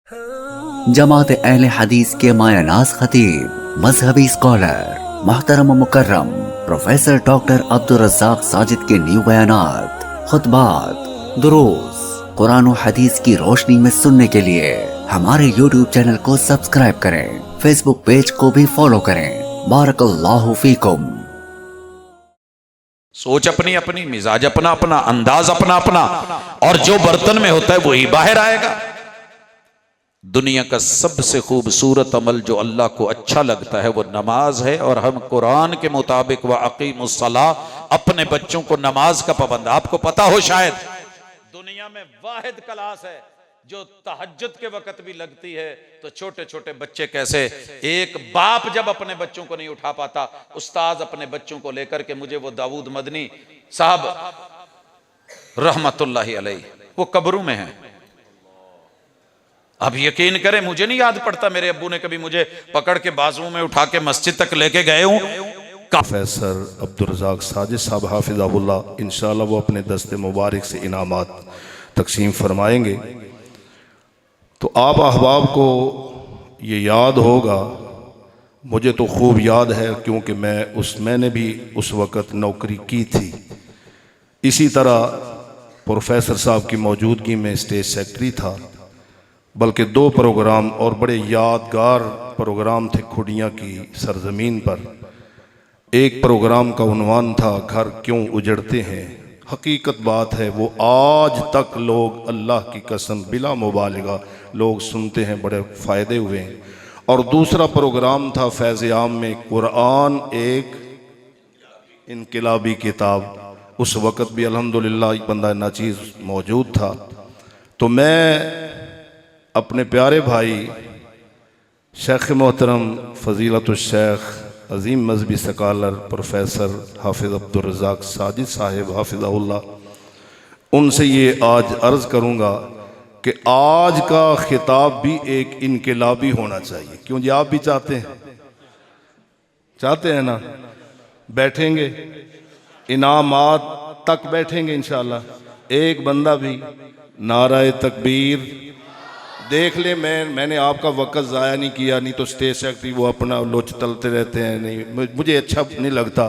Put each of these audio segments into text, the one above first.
जमात अहले हदीस के मायानाज खतीब, मजहबी स्कॉलर, मोहतरम मुकर्रम प्रोफेसर डॉक्टर अब्दुल रज़्ज़ाक साजिद के न्यू बयानात, खुतबात, दुरूस कुरान और हदीस की रोशनी में सुनने के लिए हमारे YouTube चैनल को सब्सक्राइब करें, फेसबुक पेज को भी फॉलो करें। बारकल्लाहु फीकुम। सोच अपनी अपनी, मिजाज अपना अपना, अंदाज अपना अपना, और जो बर्तन में होता है वही बाहर आएगा। दुनिया का सबसे खूबसूरत अमल जो अल्लाह को अच्छा लगता है वो नमाज है, और हम कुरान के मुताबिक व अकीमुस्सलाह अपने बच्चों को नमाज का पाबंद। आपको पता हो शायद दुनिया में वाहिद क्लास है जो तहज्जुद के वक्त भी लगती है, तो छोटे छोटे बच्चे कैसे, एक बाप जब अपने बच्चों को नहीं उठा पाता, उस्ताद अपने बच्चों को लेकर के, मुझे वो दाऊद मदनी साहब रहमतुल्लाहि अलैह वो कब्रों में है। अब यकीन करें, मुझे नहीं याद पड़ता मेरे अब्बू ने कभी मुझे पकड़ के बाजुओं में उठा के मस्जिद तक लेके गए हूं। प्रोफेसर अब्दुल रज़्ज़ाक साजिद साहब हाफिज़हुल्लाह इंशाअल्लाह वो अपने दस्ते मुबारक से इनामात तकसीम फरमाएंगे। तो आप अहबाब को ये याद होगा, मुझे तो खूब याद है क्योंकि मैंने भी उस वक़्त नौकरी की थी। इसी तरह प्रोफेसर साहब की मौजूदगी में स्टेज सेक्रेटरी था, बल्कि 2 प्रोग्राम और बड़े यादगार प्रोग्राम थे खुडियाँ की सरजमीन पर। एक प्रोग्राम का उन्वान था घर क्यों उजड़ते हैं। हकीकत बात है वो आज तक लोग, अल्लाह की कसम बिला मुबालिगा, लोग सुनते हैं, बड़े फ़ायदे हुए हैं। और दूसरा प्रोग्राम था फैज़ आम में कुरान एक इनकलाबी किताब। उस वक़्त भी अल्हम्दुलिल्लाह एक बंदा नाचीज़ मौजूद था। तो मैं अपने प्यारे भाई शेख मोहतरम फ़ज़ीलतुश्शैख अज़ीम मजहबी स्कॉलर प्रोफेसर हाफिज़ अब्दुल रज़्ज़ाक साजिद साहिब हाफिज़हुल्लाह, उनसे ये आज अर्ज़ करूँगा कि आज का खिताब भी एक इनकलाबी होना चाहिए। क्यों जी, आप भी चाहते हैं ना? बैठेंगे इनामात तक, बैठेंगे इंशाअल्लाह। एक बंदा भी नाराए तकबीर देख ले। मैंने आपका वक़्त ज़ाया नहीं किया, नहीं तो स्टेज सेक्रेटरी वो अपना लोच तलते रहते हैं, नहीं मुझे अच्छा नहीं लगता।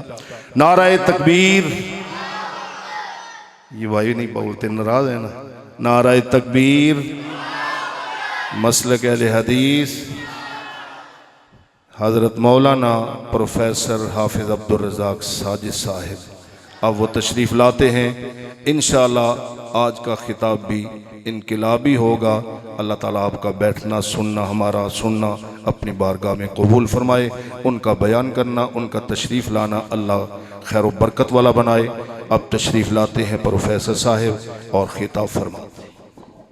नाराए तकबीर, ये भाई नहीं बोलते, नाराज़ है ना? नाराए तकबीर, मसलक अहले हदीस हज़रत मौलाना प्रोफेसर हाफिज़ अब्दुल रज़्ज़ाक साजिद साहिब अब वो तशरीफ़ लाते हैं। इंशाअल्लाह आज का खिताब भी इनकलाबी होगा। अल्लाह ताला आपका बैठना सुनना, हमारा सुनना अपनी बारगाह में कबूल फरमाए। उनका बयान करना, उनका तशरीफ़ लाना अल्लाह खैर व बरकत वाला बनाए। अब तशरीफ़ लाते हैं प्रोफेसर साहिब और खिताब फरमाते हैं।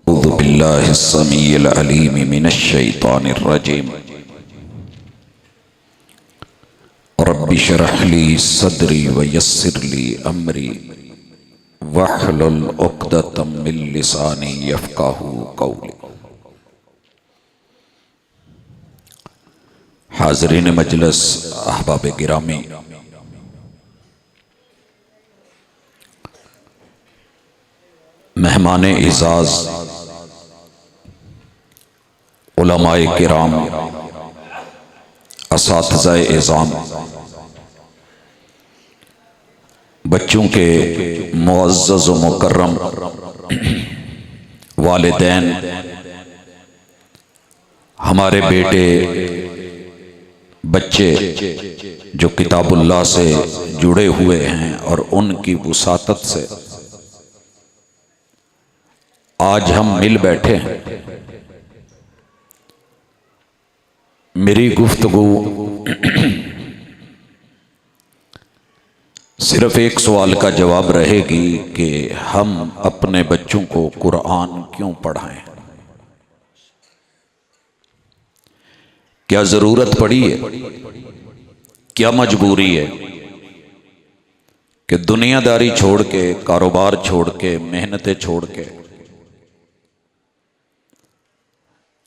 औज़ु बिल्लाहि स्समीइल अलीम मिनश शैतानिर रजीम। रब्बि शरह ली सदरी व यस्सिर ली अमरी वहलुल उक़दतम मिन लिसानी यफ़क़हू क़ौली। हाज़रीन मजलिस, अहबाब गिरामी, मेहमान इज़ाज़, उलमाए किराम, असातिज़ाए इज़ाम, बच्चों के मुअज़्ज़ज़ व मुकर्रम वालिदैन, हमारे बेटे बच्चे जो किताबुल्लाह से जुड़े हुए हैं और उनकी वसातत से आज हम मिल बैठे हैं। मेरी गुफ्तगू सिर्फ एक सवाल का जवाब रहेगी कि हम अपने बच्चों को कुरान क्यों पढ़ाएं? क्या जरूरत पड़ी है? क्या मजबूरी है कि दुनियादारी छोड़ के, कारोबार छोड़ के, मेहनतें छोड़ के,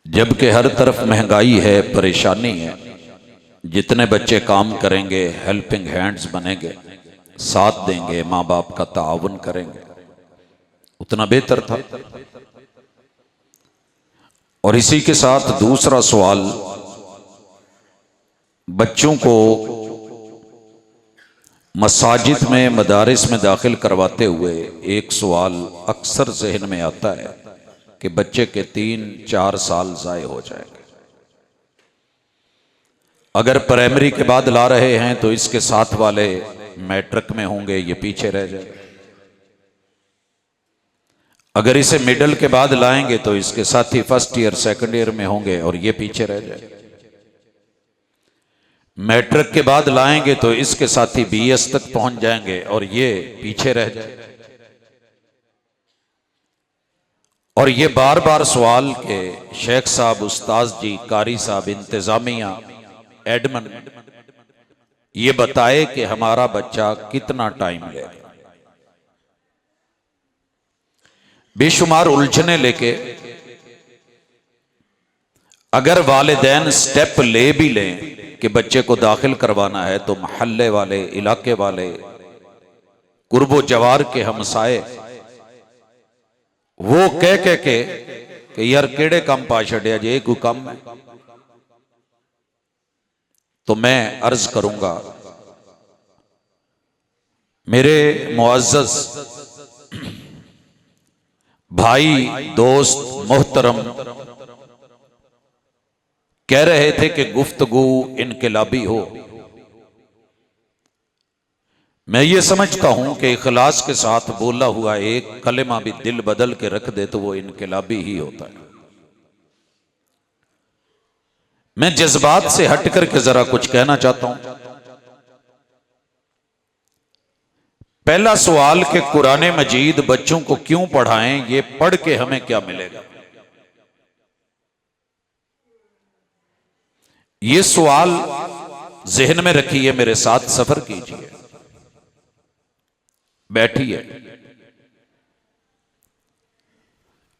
जबकि हर तरफ महंगाई है, परेशानी है, जितने बच्चे काम करेंगे, हेल्पिंग हैंड्स बनेंगे, साथ देंगे, माँ बाप का ताउन करेंगे, उतना बेहतर था। और इसी के साथ दूसरा सवाल, बच्चों को मसाजिद में मदारिस में दाखिल करवाते हुए एक सवाल अक्सर जहन में आता है कि बच्चे के 3-4 साल ज़ाय हो जाएंगे। अगर प्राइमरी के बाद ला रहे हैं तो इसके साथ वाले मैट्रिक में होंगे, ये पीछे रह जाएगा। अगर इसे मिडिल के बाद लाएंगे तो इसके साथी फर्स्ट ईयर सेकंड ईयर में होंगे और ये पीछे रह जाएगा। मैट्रिक के बाद लाएंगे तो इसके साथी बीएस तक पहुंच जाएंगे और ये पीछे रह जाएगा। और ये बार बार सवाल के शेख साहब, उस्ताद जी, कारी साहब, इंतजामिया, एडमन ये बताए कि हमारा बच्चा कितना टाइम लेगा। बेशुमार उलझने लेके अगर वालिदैन स्टेप ले भी लें कि बच्चे को दाखिल करवाना है तो महल्ले वाले, इलाके वाले, कुर्बो जवार के हमसाए वो कह के कि यार केड़े काम पा छड़िया जे कोई काम है। तो मैं अर्ज करूंगा, मेरे मुअज़्ज़ज़ भाई, दोस्त, मोहतरम कह रहे थे कि गुफ्तगू इनकलाबी हो। मैं ये समझता हूं कि इखलास के साथ बोला हुआ एक कलेमा भी दिल बदल के रख दे तो वो इनकलाबी ही होता है। मैं जज्बात से हट करके जरा कुछ कहना चाहता हूं। पहला सवाल कि कुरान मजीद बच्चों को क्यों पढ़ाएं, ये पढ़ के हमें क्या मिलेगा? ये सवाल जहन में रखिए, मेरे साथ सफर कीजिए, बैठिए।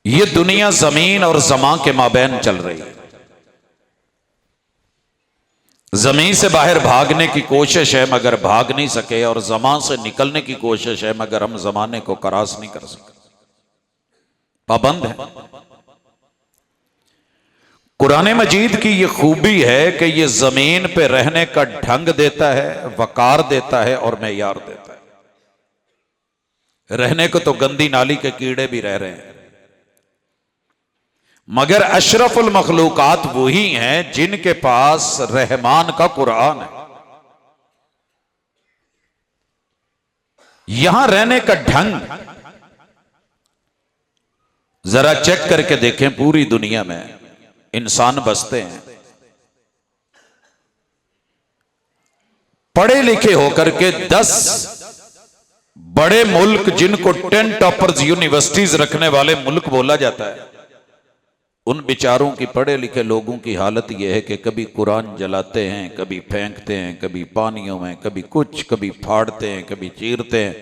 ये दुनिया जमीन और जमा के माबैन चल रही है। जमीन से बाहर भागने की कोशिश है मगर भाग नहीं सके, और जमान से निकलने की कोशिश है मगर हम जमाने को क्रॉस नहीं कर सके, पाबंद है। कुरान मजीद की ये खूबी है कि ये जमीन पे रहने का ढंग देता है, वकार देता है और मेयार देता है। रहने को तो गंदी नाली के कीड़े भी रह रहे हैं, मगर अशरफुल मखलूकात वही हैं जिनके पास रहमान का कुरान है। यहां रहने का ढंग जरा चेक करके देखें। पूरी दुनिया में इंसान बसते हैं, पढ़े लिखे होकर के 10 बड़े मुल्क जिनको 10 टॉपर्स यूनिवर्सिटीज रखने वाले मुल्क बोला जाता है, उन बेचारों की, पढ़े लिखे लोगों की हालत यह है कि कभी कुरान जलाते हैं, कभी फेंकते हैं, कभी पानियों में, कभी कुछ, कभी फाड़ते हैं, कभी चीरते हैं।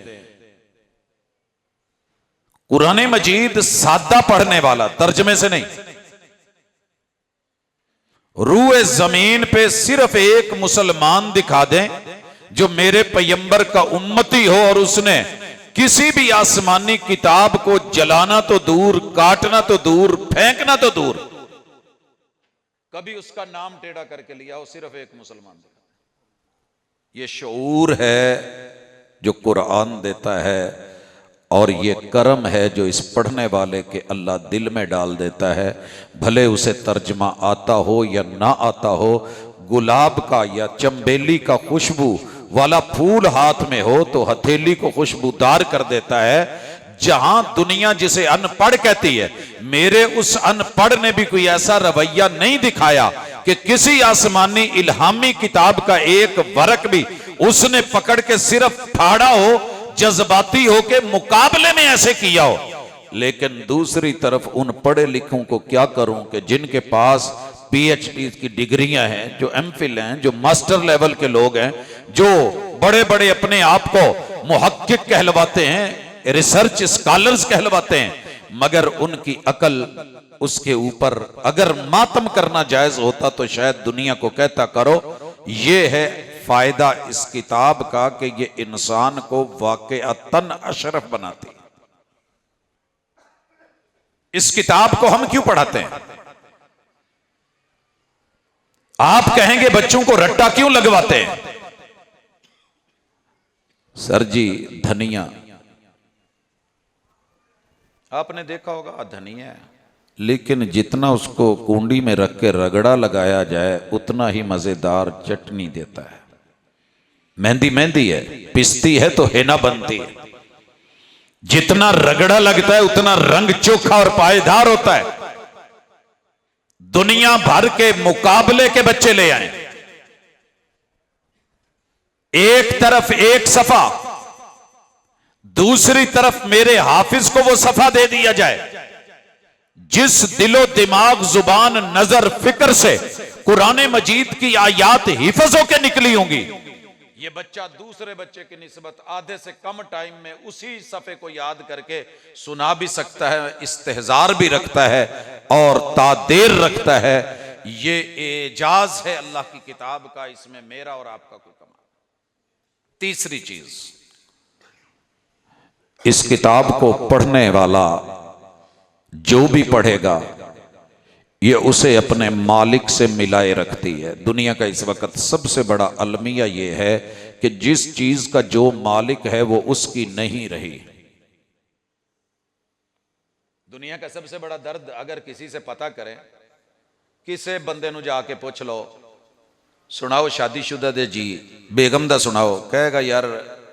कुरान मजीद सादा पढ़ने वाला, तर्जमे से नहीं, रूए जमीन पे सिर्फ एक मुसलमान दिखा दें जो मेरे पैगंबर का उम्मती हो और उसने किसी भी आसमानी किताब को जलाना तो दूर, काटना तो दूर, फेंकना तो दूर, कभी उसका नाम टेढ़ा करके लिया हो, सिर्फ एक मुसलमान दिखा। ये शऊर है जो कुरान देता है, और ये करम है जो इस पढ़ने वाले के अल्लाह दिल में डाल देता है। भले उसे तर्जमा आता हो या ना आता हो, गुलाब का या चंबेली का खुशबू वाला फूल हाथ में हो तो हथेली को खुशबूदार कर देता है। जहां दुनिया जिसे अनपढ़ कहती है, मेरे उस अनपढ़ ने भी कोई ऐसा रवैया नहीं दिखाया कि किसी आसमानी इल्हामी किताब का एक वर्क भी उसने पकड़ के सिर्फ फाड़ा हो, जज्बाती हो के मुकाबले में ऐसे किया हो। लेकिन दूसरी तरफ उन पढ़े लिखों को क्या करूं कि जिनके पास पीएचडी की डिग्रियां हैं, जो एमफिल हैं, जो मास्टर लेवल के लोग हैं, जो बड़े बड़े अपने आप को मुहक्किक कहलवाते हैं, रिसर्च स्कॉलर्स कहलवाते हैं, मगर उनकी अकल उसके ऊपर अगर मातम करना जायज होता तो शायद दुनिया को कहता करो। ये है फायदा इस किताब का कि ये इंसान को वाक़अतन अशरफ बनाती है। इस किताब को हम क्यों पढ़ाते हैं? आप कहेंगे बच्चों को रट्टा क्यों लगवाते हैं? सर जी धनिया आपने देखा होगा, धनिया है, लेकिन जितना उसको कुंडी में रख के रगड़ा लगाया जाए उतना ही मजेदार चटनी देता है। मेहंदी मेहंदी है, पिसती है तो हेना बनती है। जितना रगड़ा लगता है उतना रंग चोखा और पायदार होता है। दुनिया भर के मुकाबले के बच्चे ले आए, एक तरफ एक सफा, दूसरी तरफ मेरे हाफिज को वो सफा दे दिया जाए जिस दिलो दिमाग जुबान नजर फिक्र से कुरान मजीद की आयात हिफज होकर निकली होंगी, ये बच्चा दूसरे बच्चे की निस्बत आधे से कम टाइम में उसी सफे को याद करके सुना भी सकता है, इस्तेहजार भी रखता है और तादेर रखता है। ये एजाज है अल्लाह की किताब का, इसमें मेरा और आपका कोई कमाल। तीसरी चीज, इस किताब को पढ़ने वाला जो भी पढ़ेगा ये उसे अपने मालिक से मिलाए रखती है। दुनिया का इस वक्त सबसे बड़ा अलमिया ये है कि जिस चीज का जो मालिक है वो उसकी नहीं रही। दुनिया का सबसे बड़ा दर्द अगर किसी से पता करें, किसी बंदे नु जाके पूछ लो, सुनाओ शादीशुदा दे जी बेगम दा सुनाओ, कहेगा यार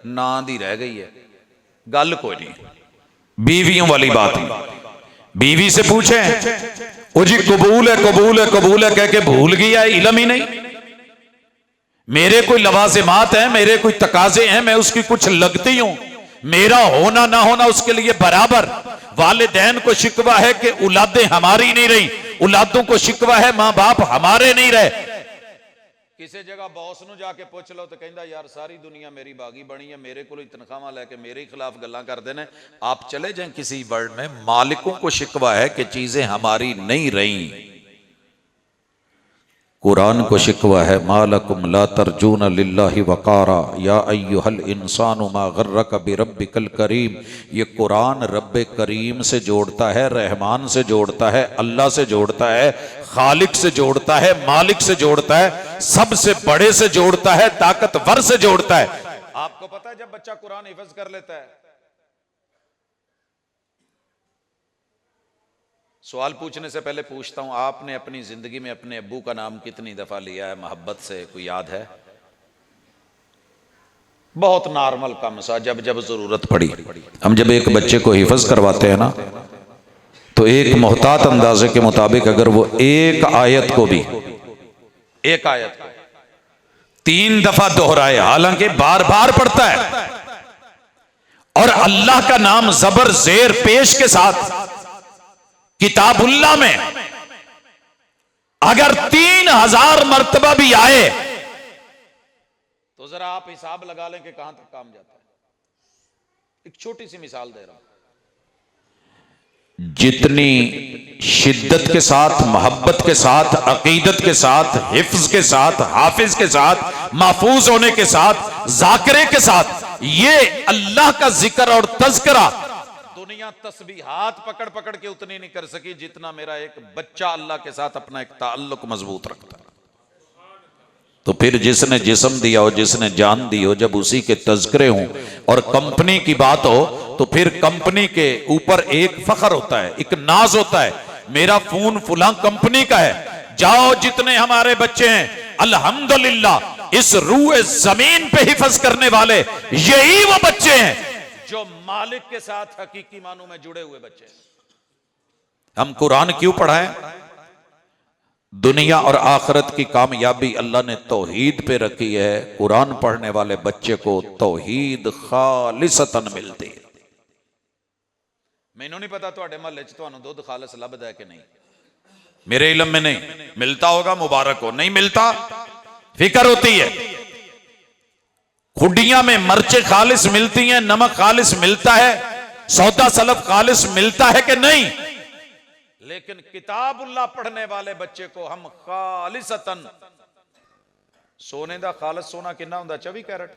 ना दी रह गई है, गल कोई नहीं। बीवियों वाली बात ही, बीवी से पूछे ओ जी कबूल है कबूल है कबूल है कह के भूल गया, इल्म ही नहीं। मेरे कोई लवाजिमात हैं, मेरे कोई तकाजे हैं, मैं उसकी कुछ लगती हूं, मेरा होना ना होना उसके लिए बराबर। वालिदैन को शिकवा है कि औलादें हमारी नहीं रही, औलादों को शिकवा है मां बाप हमारे नहीं रहे। किसी जगह बॉस नु जाके पूछ लो तो कहता यार सारी दुनिया मेरी बागी बनी है, मेरे को तनख्वाह लैके मेरे खिलाफ गल्लां करते हैं। आप चले जाएं किसी वर्ल्ड में, मालिकों को शिकवा है कि चीजें हमारी नहीं रही। कुरान को शिकवा है मालकुम ला तर्जून लिल्लाहि वकारा या अय्युहल इंसानु मा गर्रक बिरब्बिकल करीम। ये कुरान रब्बे करीम से जोड़ता है, रहमान से जोड़ता है, अल्लाह से जोड़ता है, खालिक से जोड़ता है, मालिक से जोड़ता है, सबसे बड़े से जोड़ता है, ताकतवर से जोड़ता है। आपको पता है जब बच्चा कुरान हिफ्ज कर लेता है, सवाल पूछने से पहले पूछता हूं, आपने अपनी जिंदगी में अपने अब्बू का नाम कितनी दफा लिया है मोहब्बत से, कोई याद है? बहुत नॉर्मल कम सा, जब जब जरूरत पड़ी। हम जब एक बच्चे को हिफ्ज करवाते हैं ना, तो एक मोहतात अंदाजे के मुताबिक अगर वो एक आयत को भी, एक आयत को 3 दफा दोहराए, हालांकि बार बार पढ़ता है, और अल्लाह का नाम जबर जेर पेश के साथ किताबुल्लाह में अगर 3000 मर्तबा भी आए तो जरा आप हिसाब लगा लें कि कहां तक काम जाता है। एक छोटी सी मिसाल दे रहा हूं, जितनी शिद्दत के साथ, मोहब्बत के साथ, अकीदत के साथ, हिफ्ज के साथ, हाफिज के साथ, महफूज होने के साथ, जाकिरे के साथ ये अल्लाह का जिक्र और तज़किरा, दुनिया तस्बीहात पकड़ पकड़ के उतनी नहीं कर सकी जितना मेरा एक बच्चा अल्लाह के साथ अपना एक ताल्लुक मजबूत रखता है। तो फिर जिसने जिस्म दिया हो, जिसने जान दी हो, जब उसी के तज़किरे हों और कंपनी की बात हो, तो फिर कंपनी के ऊपर एक फख्र होता है, एक नाज होता है, मेरा फोन फुला कंपनी का है। जाओ जितने हमारे बच्चे हैं अल्हम्दुलिल्लाह इस रूए जमीन पे हिफ्ज करने वाले यही वो बच्चे हैं जो मालिक के साथ हकीकी मानों में जुड़े हुए बच्चे। हम कुरान क्यों पढ़ाएं? दुनिया और आखिरत की कामयाबी अल्लाह ने तौहीद पे रखी है। कुरान पढ़ने वाले बच्चे को तौहीद खालिसतन मिलती है। मैनू नहीं पता तुहाडे महल्ले च तुहानू दुध खालिस लभदा है कि नहीं, मेरे इल्म में नहीं मिलता होगा, मुबारक हो। नहीं मिलता फिक्र होती है। खुडियां में मर्चे खालिस मिलती हैं, नमक खालिस मिलता है, सौदा सलफ खालिस मिलता है कि नहीं? लेकिन किताबुल्लाह पढ़ने वाले बच्चे को हम खालिसतन, सोने दा खालिस सोना कितना हुंदा? 24 कैरेट।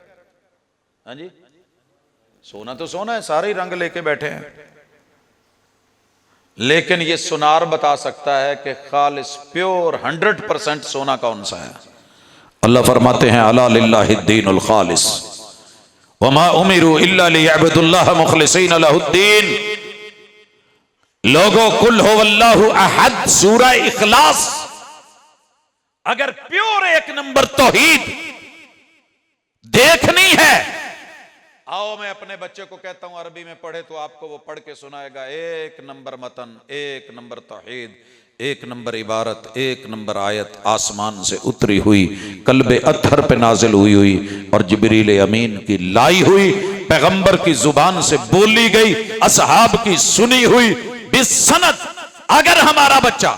हाँ जी, सोना तो सोना है, सारे ही रंग लेके बैठे हैं। लेकिन ये सुनार बता सकता है कि खालिस प्योर 100% सोना कौन सा है। अल्लाह फरमाते हैं अला लिल्लाहिद्दीनुल खालिस वमा उमिरू इल्ला लियअबुदुल्लाह मुखलिसीन लहुद्दीन। लोगो कुल हुवल्लाहु अहद सूरह इखलास अगर प्योर एक नंबर तौहीद देखनी है, आओ मैं अपने बच्चे को कहता हूं अरबी में पढ़े तो आपको वो पढ़ के सुनाएगा। एक नंबर मतन, एक नंबर तौहीद, एक नंबर इबारत, एक नंबर आयत आसमान से उतरी हुई, कल्बे अत्थर पे नाजिल हुई और जिब्रील अमीन की लाई हुई, पैगंबर की जुबान से बोली गई, असहाब की सुनी हुई बिसनद। अगर हमारा बच्चा,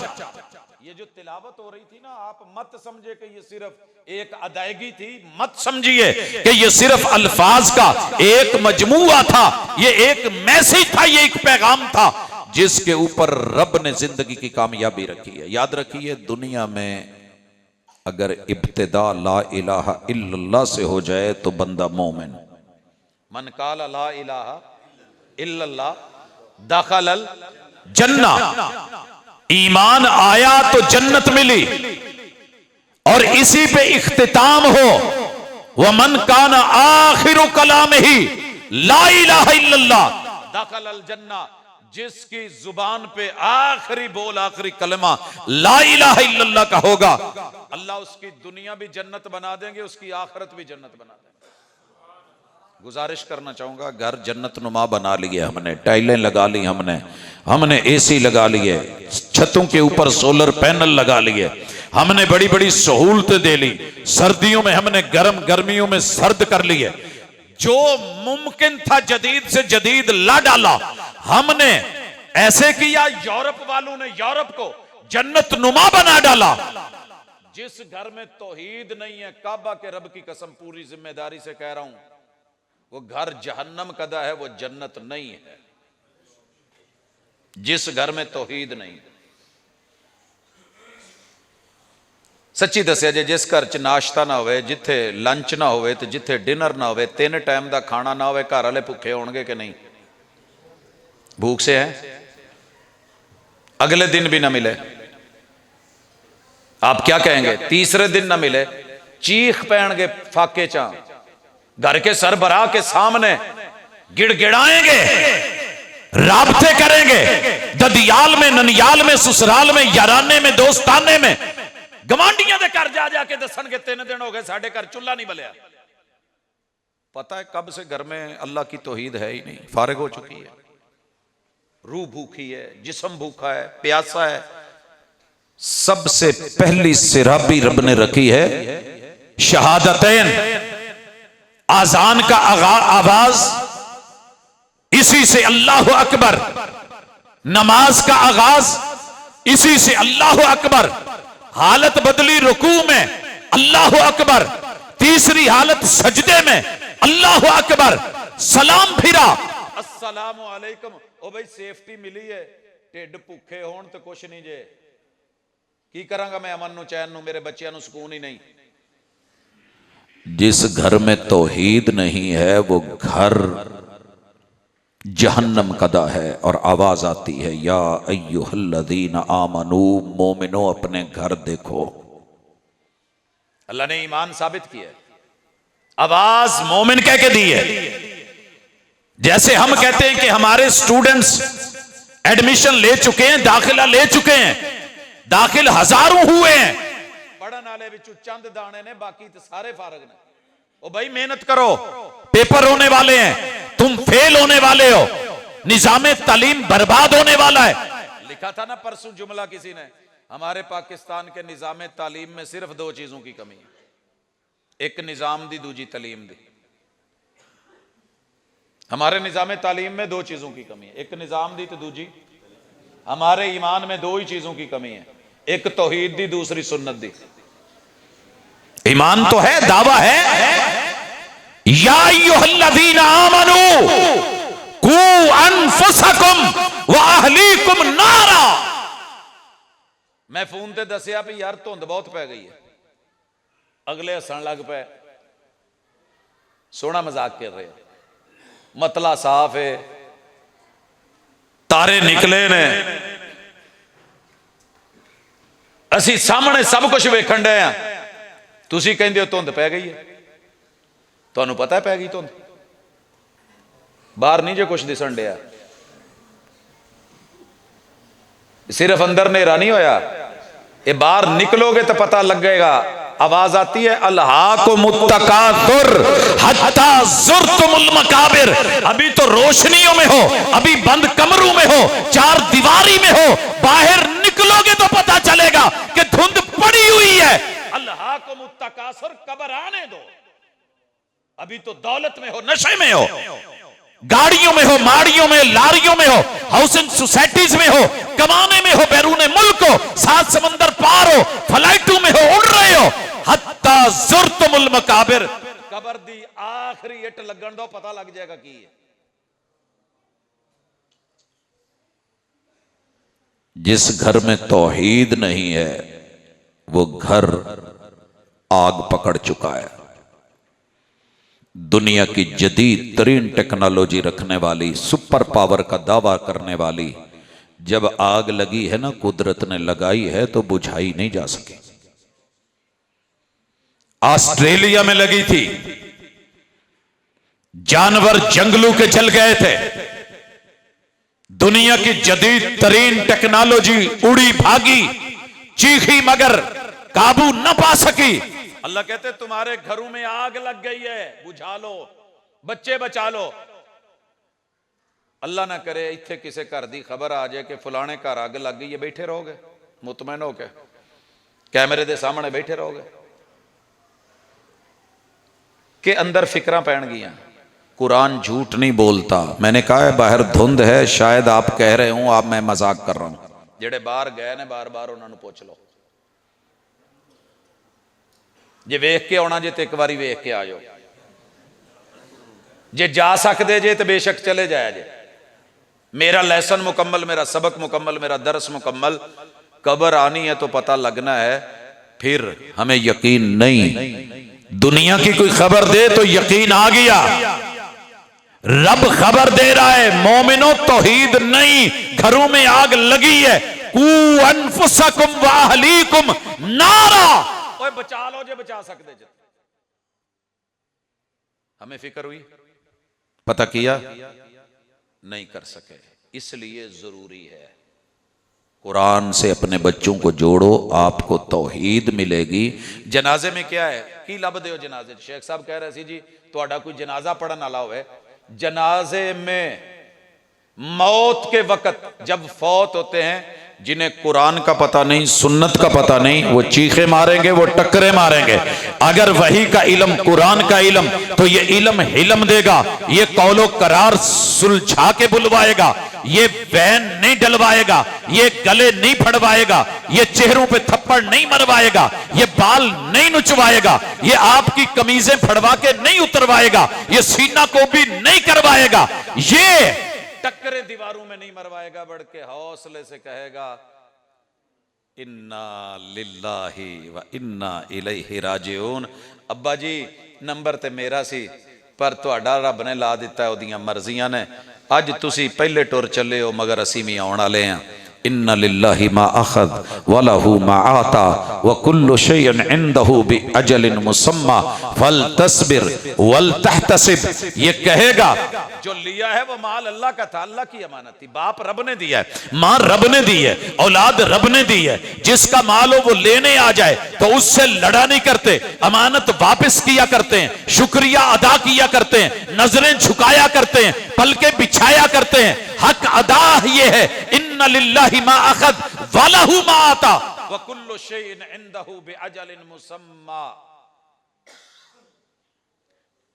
ये जो तिलावत हो रही थी ना, आप मत समझे कि ये सिर्फ एक अदायगी थी, मत समझिए कि ये सिर्फ अल्फाज का एक मजमुआ था, ये एक मैसेज था, ये एक पैगाम था जिसके ऊपर रब ने जिंदगी की कामयाबी रखी है। याद रखिए, दुनिया में अगर इब्तिदा ला इलाहा इल्लल्लाह से हो जाए तो बंदा मोमिन। मन काला ला इलाहा इल्लल्लाह दखलल जन्ना। ईमान आया तो जन्नत मिली और इसी पे इख्तिताम हो। वह मन काना आखिरु कलाम ही ला इलाहा इल्लल्लाह दखलल जन्ना। जिसकी जुबान पे आखिरी बोल, आखिरी कलमा ला इलाहा इल्लल्लाह का होगा, अल्लाह उसकी दुनिया भी जन्नत बना देंगे, उसकी आखिरत भी जन्नत बना देंगे। गुजारिश करना चाहूंगा, घर जन्नत नुमा बना लिए हमने, टाइलें लगा ली हमने एसी लगा लिए, छतों के ऊपर सोलर पैनल लगा लिए, हमने बड़ी बड़ी सहूलतें दे ली, सर्दियों में हमने गर्म, गर्मियों में सर्द कर लिए। जो मुमकिन था जदीद से जदीद ला डाला हमने। ऐसे किया यूरोप वालों ने यूरोप को जन्नत नुमा बना डाला। जिस घर में तौहीद नहीं है, काबा के रब की कसम पूरी जिम्मेदारी से कह रहा हूं, वो घर जहन्नम कदा है, वो जन्नत नहीं है। जिस घर में तौहीद नहीं, सच्ची दसिया जे, जिस घर च नाश्ता ना होवे, जिथे लंच ना होवे ते जिथे डिनर ना होवे, 3 टाइम का खाना ना होवे, घर वाले भुखे होणगे कि नहीं? भूख से है, अगले दिन भी ना मिले, आप क्या कहेंगे? तीसरे दिन ना मिले, चीख पैणगे फाके चा, घर के सरबराह के सामने गिड़गिड़ाएंगे, राबते करेंगे, ददियाल में, ननियाल में, ससुराल में, याराने में, दोस्ताने में, गवांडियां दे घर जा जाके दसणगे 3 दिन हो गए साडे घर चूल्हा नहीं बलिया। पता है कब से घर में अल्लाह की तौहीद है ही नहीं, फारिग हो चुकी है। रूह भूखी है, जिस्म भूखा है, प्यासा है। सबसे पहली सिराबी रब ने रखी है शहादतैन, आजान का आवाज, इसी से अल्लाह अकबर, नमाज का आगाज इसी से अल्लाह अकबर, हालत बदली रुकू में अल्लाह अकबर, तीसरी हालत सजदे में अल्लाह अकबर, सलाम फिरा अस्सलामु अलैकुम। ओ भाई सेफ्टी मिली है, ढिड भूखे होण तो कुछ नहीं जे, की करांगा मैं अमन नु, चैन नु, मेरे बच्चियां नु सुकून ही नहीं। जिस घर में तौहीद नहीं है वो घर जहन्नम कदा है। और आवाज आती है, या अय्युहल्लज़ीना आमनू, मोमिनो अपने घर देखो। अल्लाह ने ईमान साबित किया, आवाज मोमिन कह के दी है। जैसे हम कहते हैं कि हमारे स्टूडेंट्स एडमिशन ले चुके हैं, दाखिला ले चुके हैं, दाखिल हजारों हुए हैं, पढ़ने वाले विचों चंद दाने ने, बाकी तो सारे फारग ने। ओ भाई मेहनत करो, पेपर होने वाले हैं, तुम फेल होने वाले हो, निजामे तालीम बर्बाद होने वाला है। लिखा था ना परसों जुमला किसी ने, हमारे पाकिस्तान के निजामे तालीम में सिर्फ 2 चीजों की कमी है, एक निजाम दी, दूजी तालीम दी। हमारे निजामे तालीम में 2 चीजों की कमी है, एक निजाम दी तो दूजी, हमारे ईमान में 2 ही चीजों की कमी है, एक तौहीद दी, दूसरी सुन्नत दी। ईमान तो है, दावा है, या अय्युहल्लज़ीना आमनू कू अनफुसकुम व अहलीकुम नारा। मैं फोन ते दसिया भी यार धुंध बहुत पै गई है, अगले हसन लग पे, सोहना मजाक कर रहे, मतला साफ है, तारे निकले ने, असी सामने सब कुछ वेखण डे आ, तुसी कहंदे हो धुंध पै गई है। तुहानू पता है पै गई धुंध, बाहर नहीं जो कुछ दिसन डिया, सिर्फ अंदर नेरा नहीं होया, ये बाहर निकलोगे तो पता लगेगा। आवाज आती है अल्हाकुमुत्तकासुर हत्ता ज़ुरतुमुल मकाबिर। अभी तो रोशनियों में हो, अभी बंद कमरों में हो, चार दीवारी में हो, बाहर निकलोगे तो पता चलेगा कि धुंध पड़ी हुई है। अल्हाकुमुत्तकासुर, कब्र आने दो। अभी तो दौलत में हो, नशे में हो, गाड़ियों में हो, माड़ियों में, लारियों में हो, हाउसिंग सोसाइटीज में हो, कमाने में हो, बैरून मुल्क हो, सात समंदर पार हो, फ्लाइटों में हो, उड़ रहे हो। हत्ता ज़ुरतुमुल मकाबिर, कब्र दी आखिरी इट लगन दो, पता लग जाएगा की है। जिस घर में तौहीद नहीं है वो घर आग पकड़ चुका है। दुनिया की जदीद तरीन टेक्नोलॉजी रखने वाली, सुपर पावर का दावा करने वाली, जब आग लगी है ना, कुदरत ने लगाई है तो बुझाई नहीं जा सकी। ऑस्ट्रेलिया में लगी थी, जानवर जंगलों के जल गए थे। दुनिया की जदीद तरीन टेक्नोलॉजी उड़ी भागी, चीखी मगर काबू न पा सकी। अल्लाह कहते तुम्हारे घरों में आग लग गई है, बुझा लो, बच्चे बचा लो। अल्लाह ना करे इत्थे किसी घर की खबर आ जाए कि फलाने घर आग लग गई है, बैठे रहोगे मुतमैन होके, कैमरे के सामने बैठे रहोगे कि अंदर फिक्रां पैण गियां। कुरान झूठ नहीं बोलता। मैंने कहा है बाहर धुंध है, शायद आप कह रहे हो आप, मैं मजाक कर रहा हूं। जेड़े बाहर गए ने बार बार उन्होंने पूछ लो, जे वेख के आना जे तो एक बारी वेख के आ जाओ, जे जा सकते जे तो बेशक चले जाया जे। मेरा लेसन मुकम्मल, मेरा सबक मुकम्मल, मेरा दरस मुकम्मल। कब्र आनी है तो पता लगना है, फिर हमें यकीन नहीं। दुनिया की कोई खबर दे तो यकीन आ गया, रब खबर दे रहा है मोमिनो तौहीद नहीं, घरों में आग लगी है। कू अनफुसकुम व अहलीकुम नारा, ओए बचा लो जे बचा सकते जे। हमें फिक्र हुई, पता किया नहीं कर सके, इसलिए जरूरी है कुरान से अपने बच्चों को जोड़ो, आपको तौहीद मिलेगी। जनाजे में क्या है की लब दो जनाजे, शेख साहब कह रहे सी जी तुहाडा कोई जनाजा पढ़न वाला होवे, जनाजे में मौत के वक्त जब फौत होते हैं, जिन्हें कुरान का पता नहीं, सुन्नत का पता नहीं, वो चीखे मारेंगे, वो टक्करे मारेंगे। अगर वही का इल्म, कुरान का इल्म, तो ये इल्म हिलम देगा, ये कौलो करार सुलझा के बुलवाएगा, ये बैन नहीं डलवाएगा, ये गले नहीं फड़वाएगा, ये चेहरों पे थप्पड़ नहीं मरवाएगा, ये बाल नहीं नुचवाएगा, ये आपकी कमीजें फड़वा के नहीं उतरवाएगा, ये सीना को भी नहीं करवाएगा, ये टक्करे दीवारों में नहीं मरवाएगा, बढ़ के हौसले से कहेगा इन्ना लिल्लाही व इन्ना इलैहि राजिऊन। अब्बा जी नंबर ते मेरा सी, पर तुहाडा रब ने ला दिता है, ओदियां मर्जियां ने। अज तुसी पहले टुर चले हो, मगर असी भी आउण वाले हैं। इन्ना लिल्लाहि मा अखज़ व लहू मा आता व कुल्लु शैइन इंदहु बि अजलिन मुसम्मा फलतस्बिर वलतहतसिब। ये कहेगा जो लिया है वो माल अल्लाह का था, अल्लाह की अमानत थी, बाप रब ने दिया है, मां रब ने दी है, औलाद रब ने दी है। जिसका माल हो वो लेने आ जाए तो उससे लड़ा नहीं करते, अमानत वापस किया करते हैं, शुक्रिया अदा किया करते हैं, नजरें झुकाया करते हैं, पलके बिछाया करते हैं। हक अदा ये है, इन्ना लिल्लाहि मा अखज़ व लहू मा आता व कुल्लु शैइन इंदहु बि अजलिन मुसम्मा।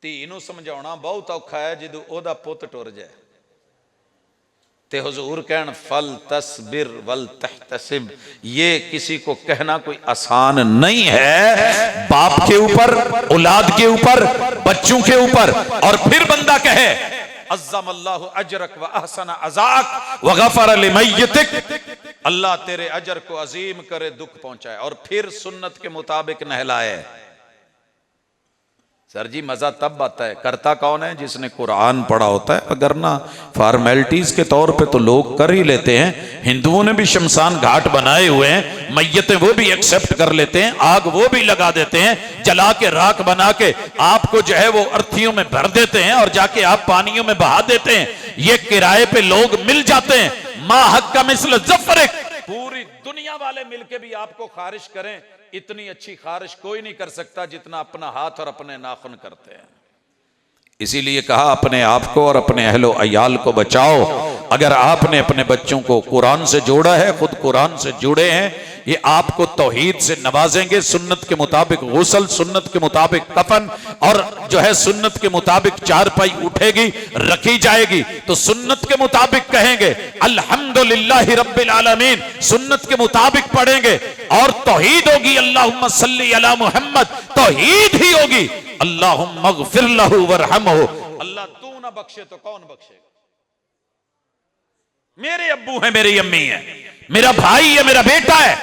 धी नूं समझाउणा बहुत औखा है, जदों ओदा पुत टुर जाए ते हुजूर कहन फल तस्बिर वल तहतसिब। ये किसी को कहना कोई आसान नहीं है, बाप के ऊपर, औलाद के ऊपर, बच्चों के ऊपर। और फिर बंदा कहे अज़्ज़मल्लाहु अजरक व अहसन अज़ाक व गफर लिमय्यतिक, अल्लाह तेरे अजर को अजीम करे, दुख पहुंचाए, और फिर सुन्नत के मुताबिक नहलाए। सर जी मजा तब आता है, करता कौन है? जिसने कुरान पढ़ा होता है। अगर ना फॉर्मेलिटीज के तौर पे तो लोग कर ही लेते हैं। हिंदुओं ने भी शमशान घाट बनाए हुए हैं, मैयतें वो भी एक्सेप्ट कर लेते हैं, आग वो भी लगा देते हैं, जला के राख बना के आपको जो है वो अर्थियों में भर देते हैं और जाके आप पानियों में बहा देते हैं। ये किराए पे लोग मिल जाते हैं, माँ हक का मिसल जफर, पूरी दुनिया वाले मिलके भी आपको खारिश करें, इतनी अच्छी खारिश कोई नहीं कर सकता जितना अपना हाथ और अपने नाखून करते हैं। इसीलिए कहा अपने आप को और अपने अहलो अयाल को बचाओ। अगर आपने अपने बच्चों को कुरान से जोड़ा है, खुद कुरान से जुड़े हैं, ये आपको तौहीद से नवाजेंगे। सुन्नत के मुताबिक गुस्ल, सुन्नत के मुताबिक कफन और जो है सुन्नत के मुताबिक चारपाई उठेगी, रखी जाएगी तो सुन्नत के मुताबिक कहेंगे अल्हम्दुलिल्लाहि रब्बिल आलमीन, सुन्नत के मुताबिक पढ़ेंगे और तौहीद होगी अल्लाहुम्मा सल्ली अला मुहम्मद, तौहीद ही होगी अल्लाहुम्मा गफिर लहू वरहमहू। अल्लाह तू ना बख्शे तो कौन बख्शेगा? मेरे अब्बू है, मेरी अम्मी है, मेरा भाई है, मेरा बेटा है।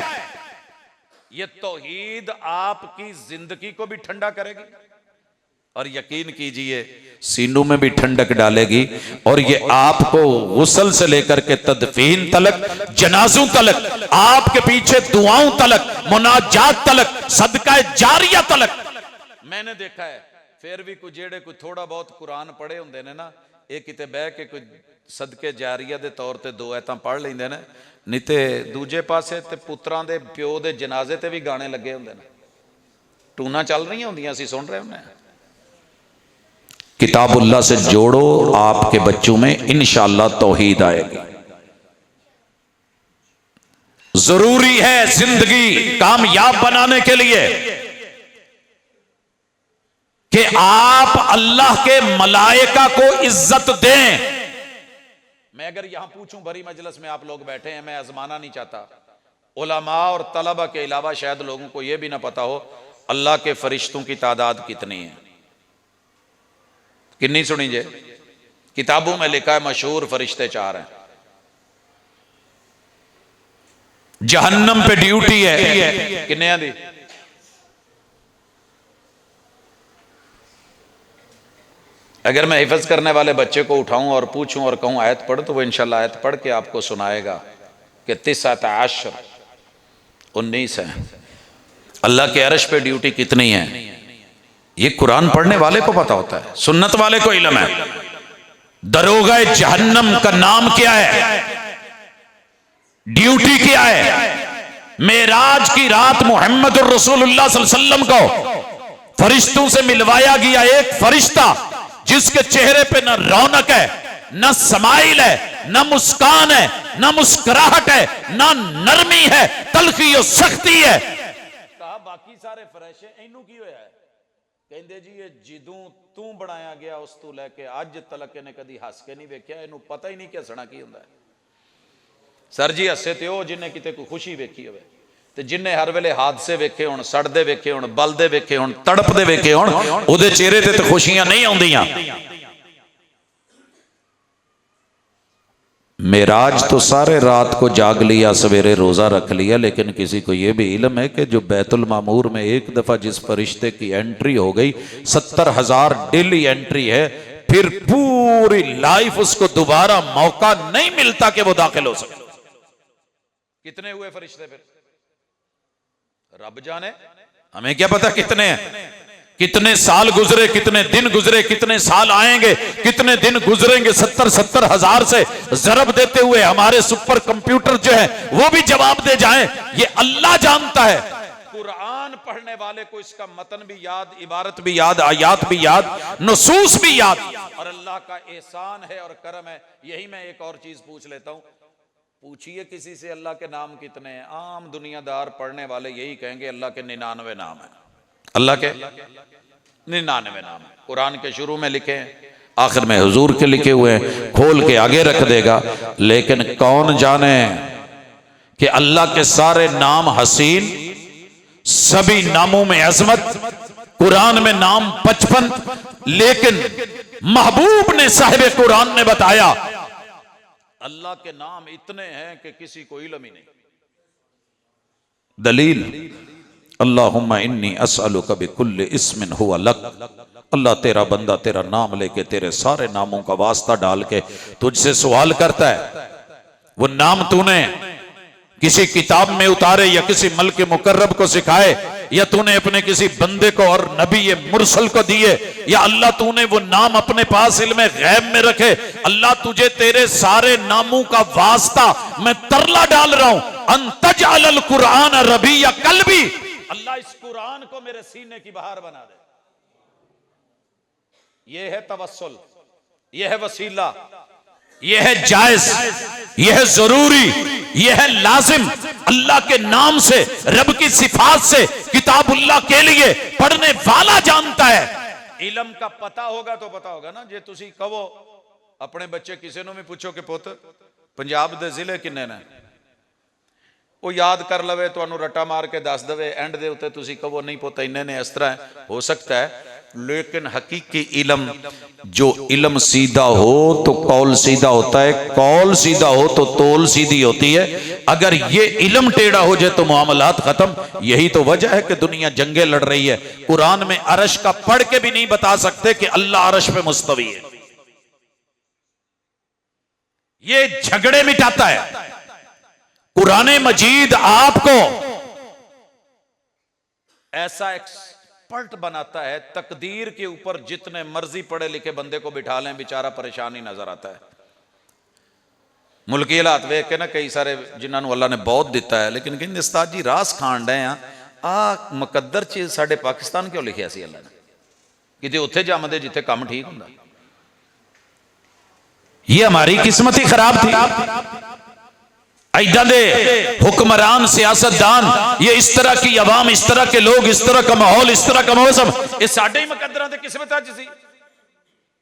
ये तौहीद आपकी जिंदगी को भी ठंडा करेगी और यकीन कीजिए सीनों में भी ठंडक डालेगी। और ये आपको गुस्ल से लेकर के तदफीन तलक, जनाजों तलक, आपके पीछे दुआओं तलक, मुनाजात तलक, सदका जारिया तलक। मैंने देखा है फिर भी कोई जेड़े कोई थोड़ा बहुत कुरान पढ़े होंगे ने ना, ये किते बह के कोई सदके जारिया दे तौर ते दो आयतां पढ़ लेंदे ने, नहीं ते दूजे पासे ते पुत्रां दे प्यो दे जनाजे ते भी गाने लगे होंदे ने, टूना चल रही होंदियां, असीं सुन रहे होंदे। किताबुल्लाह से जोड़ो, आपके बच्चों में इंशाअल्लाह तौहीद आएगी। जरूरी है जिंदगी कामयाब बनाने के लिए कि आप अल्लाह के मलाइका को इज्जत दें। मैं अगर यहां पूछूं, बड़ी मजलिस में आप लोग बैठे हैं, मैं आजमाना नहीं चाहता, उलमा और तलबा के अलावा शायद लोगों को यह भी ना पता हो अल्लाह के फरिश्तों की तादाद कितनी है। कितनी सुनी जे? किताबों में लिखा है मशहूर फरिश्ते 4 हैं। जहन्नम पे ड्यूटी है किन्ने दी? अगर मैं हिफज करने वाले बच्चे को उठाऊं और पूछूं और कहूं आयत पढ़, तो वो इंशाल्लाह आयत पढ़ के आपको सुनाएगा कि 19 है। अल्लाह के अर्श पे ड्यूटी कितनी है ये कुरान पढ़ने वाले को पता होता है, सुन्नत वाले को इल्म है। दरोगा जहन्नम का नाम क्या है, ड्यूटी क्या है? मेराज की रात मोहम्मद रसूलुल्लाह सल्लल्लाहु अलैहि वसल्लम को फरिश्तों से मिलवाया गया एक फरिश्ता जिसके चेहरे पे न रौनक है, न समाइल है, न मुस्कान है, न मुस्कुराहट है, न नरमी है, तलखी और सख्ती है। कहा बाकी सारे फरेश इनू की होया है? कहंदे जी ये जिदू तू बनाया गया उस तू लेके अज तलक इन्हें कदी हस के नहीं वेख्या, इनू पता ही नहीं कि हसना की हुंदा है। सर जी हसे ते ओ जिन्हें किते कोई खुशी वेखी होवे, ते जिन्हें हर वेले हादसे वेखे होण, सड़दे वेखे होण, बलदे वेखे होण, तड़पदे वेखे होण, उहदे चेहरे ते तो खुशियां नहीं आउंदियां। मेराज तो सारे रात को जाग लिया, सवेरे रोजा रख लिया, लेकिन किसी को यह भी इल्म है कि जो बैतुल मामूर में एक दफा जिस फरिश्ते की एंट्री हो गई, 70,000 डेली एंट्री है, फिर पूरी लाइफ उसको दोबारा मौका नहीं मिलता कि वो दाखिल हो सके। कितने हुए फरिश्ते फिर? रब जाने, हमें क्या पता कितने हैं, कितने साल गुजरे, कितने दिन गुजरे, कितने साल आएंगे, कितने दिन गुजरेंगे। 70 हजार से जरब देते हुए हमारे सुपर कंप्यूटर जो है वो भी जवाब दे जाएं, ये अल्लाह जानता है। कुरान पढ़ने वाले को इसका मतन भी याद, इबारत भी याद, आयात भी याद, नसूस भी याद, और अल्लाह का एहसान है और करम है। यही मैं एक और चीज पूछ लेता हूं, पूछिए किसी से अल्लाह के नाम कितने हैं, आम दुनियादार पढ़ने वाले यही कहेंगे अल्लाह के 99 नाम है। अल्लाह के 99 नाम है, कुरान के शुरू में लिखे हैं, आखिर में हुजूर के लिखे हुए हैं, खोल के आगे रख देगा। लेकिन कौन जाने कि अल्लाह के सारे नाम हसीन, सभी नामों में अजमत, कुरान में नाम 55, लेकिन महबूब ने साहिब कुरान ने बताया अल्लाह के नाम इतने हैं कि किसी को इल्म ही नहीं। दलील, अल्लाहुम्मा इन्नी अस्अलुका बिकुल्लि इस्मिन हुवा लक अल्लाह तेरा बंदा तेरा नाम लेके तेरे सारे नामों का वास्ता डाल के तुझसे सवाल करता है, वो नाम तूने किसी किताब में उतारे या किसी मल्क मुकर्रब को सिखाए या तूने अपने किसी बंदे को और नबी ये मुरसल को दिए, या अल्लाह तूने वो नाम अपने पास इल्मे गैब में रखे। अल्लाह तुझे तेरे सारे नामों का वास्ता मैं तरला डाल रहा हूं, अंतज अलल कुरान रबी या कल्बी, अल्लाह इस कुरान को मेरे सीने की बहार बना दे। ये है तवस्सुल, ये है वसीला, ये है जायज, ये है जरूरी, ये है लाजिम। अल्लाह के नाम से, रब की सिफात से, किताबुल्लाह के लिए पढ़ने वाला जानता है। इल्म का पता होगा तो पता होगा ना। जे तुसी कहो अपने बच्चे किसी ने भी पूछो कि पुत पंजाब दे जिले किन्ने ने, वो याद कर लवे, तुहानू रट्टा मार के दस दवे, एंड दे उत्ते तुसी कहो नहीं पुत इन्ने ने, इस तरह हो सकता है। लेकिन हकीकी इल्म, जो इल्म सीधा हो तो कौल सीधा होता है, कौल सीधा हो तो तोल सीधी होती है। अगर ये इल्म टेढ़ा हो जाए तो मामलात खत्म। यही तो वजह है कि दुनिया जंगे लड़ रही है। कुरान में अरश का पढ़ के भी नहीं बता सकते कि अल्लाह अरश पे मुस्तवी है। ये झगड़े मिटाता है। कुरान मजीद आपको ऐसा एक्सपर्ट बनाता है, तकदीर के ऊपर जितने मर्जी पढ़े लिखे बंदे को बिठा लें, बेचारा परेशान ही नजर आता है। मुल्की हालात वेख के ना कई सारे जिन्होंने अल्लाह ने बहुत दिता है, लेकिन कहते उस्ताद जी रास खान डे आ मुकद्दर च साडे पाकिस्तान क्यों लिखिया सी अल्लाह ने, किते उत्थे जमदे जिथे काम ठीक हुंदा। ये हमारी किस्मत ही खराब थी। ऐदा दे हुक्मरान, सियासतदान, ये इस तरह की अवाम, इस तरह के लोग, इस तरह का माहौल, इस तरह का मौसम, ये साडे ही मुकद्दरां दे किस्मत च सी,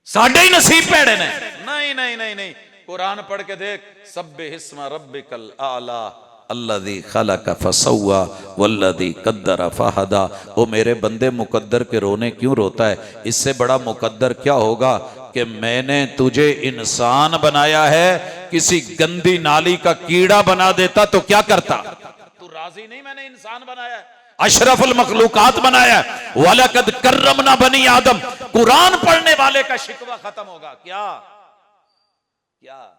साडे ही नसीब भैड़े ने। नहीं नहीं नहीं नहीं, कुरान पढ़ के देख, सब्बिह इस्मा रब्बिकल आला अल्लज़ी खलक फसव्वा वल्लज़ी कद्दर फहदा। ओ मेरे बंदे, मुकद्दर के रोने क्यों रोता है? इससे बड़ा मुकद्दर क्या होगा कि मैंने तुझे इंसान बनाया है, किसी गंदी नाली का कीड़ा बना देता तो क्या करता? तू राजी नहीं? मैंने इंसान बनाया है, अशरफुल मखलूकात बनाया है, वलकद कर्रमना बनी आदम। कुरान पढ़ने वाले का शिकवा खत्म होगा। क्या क्या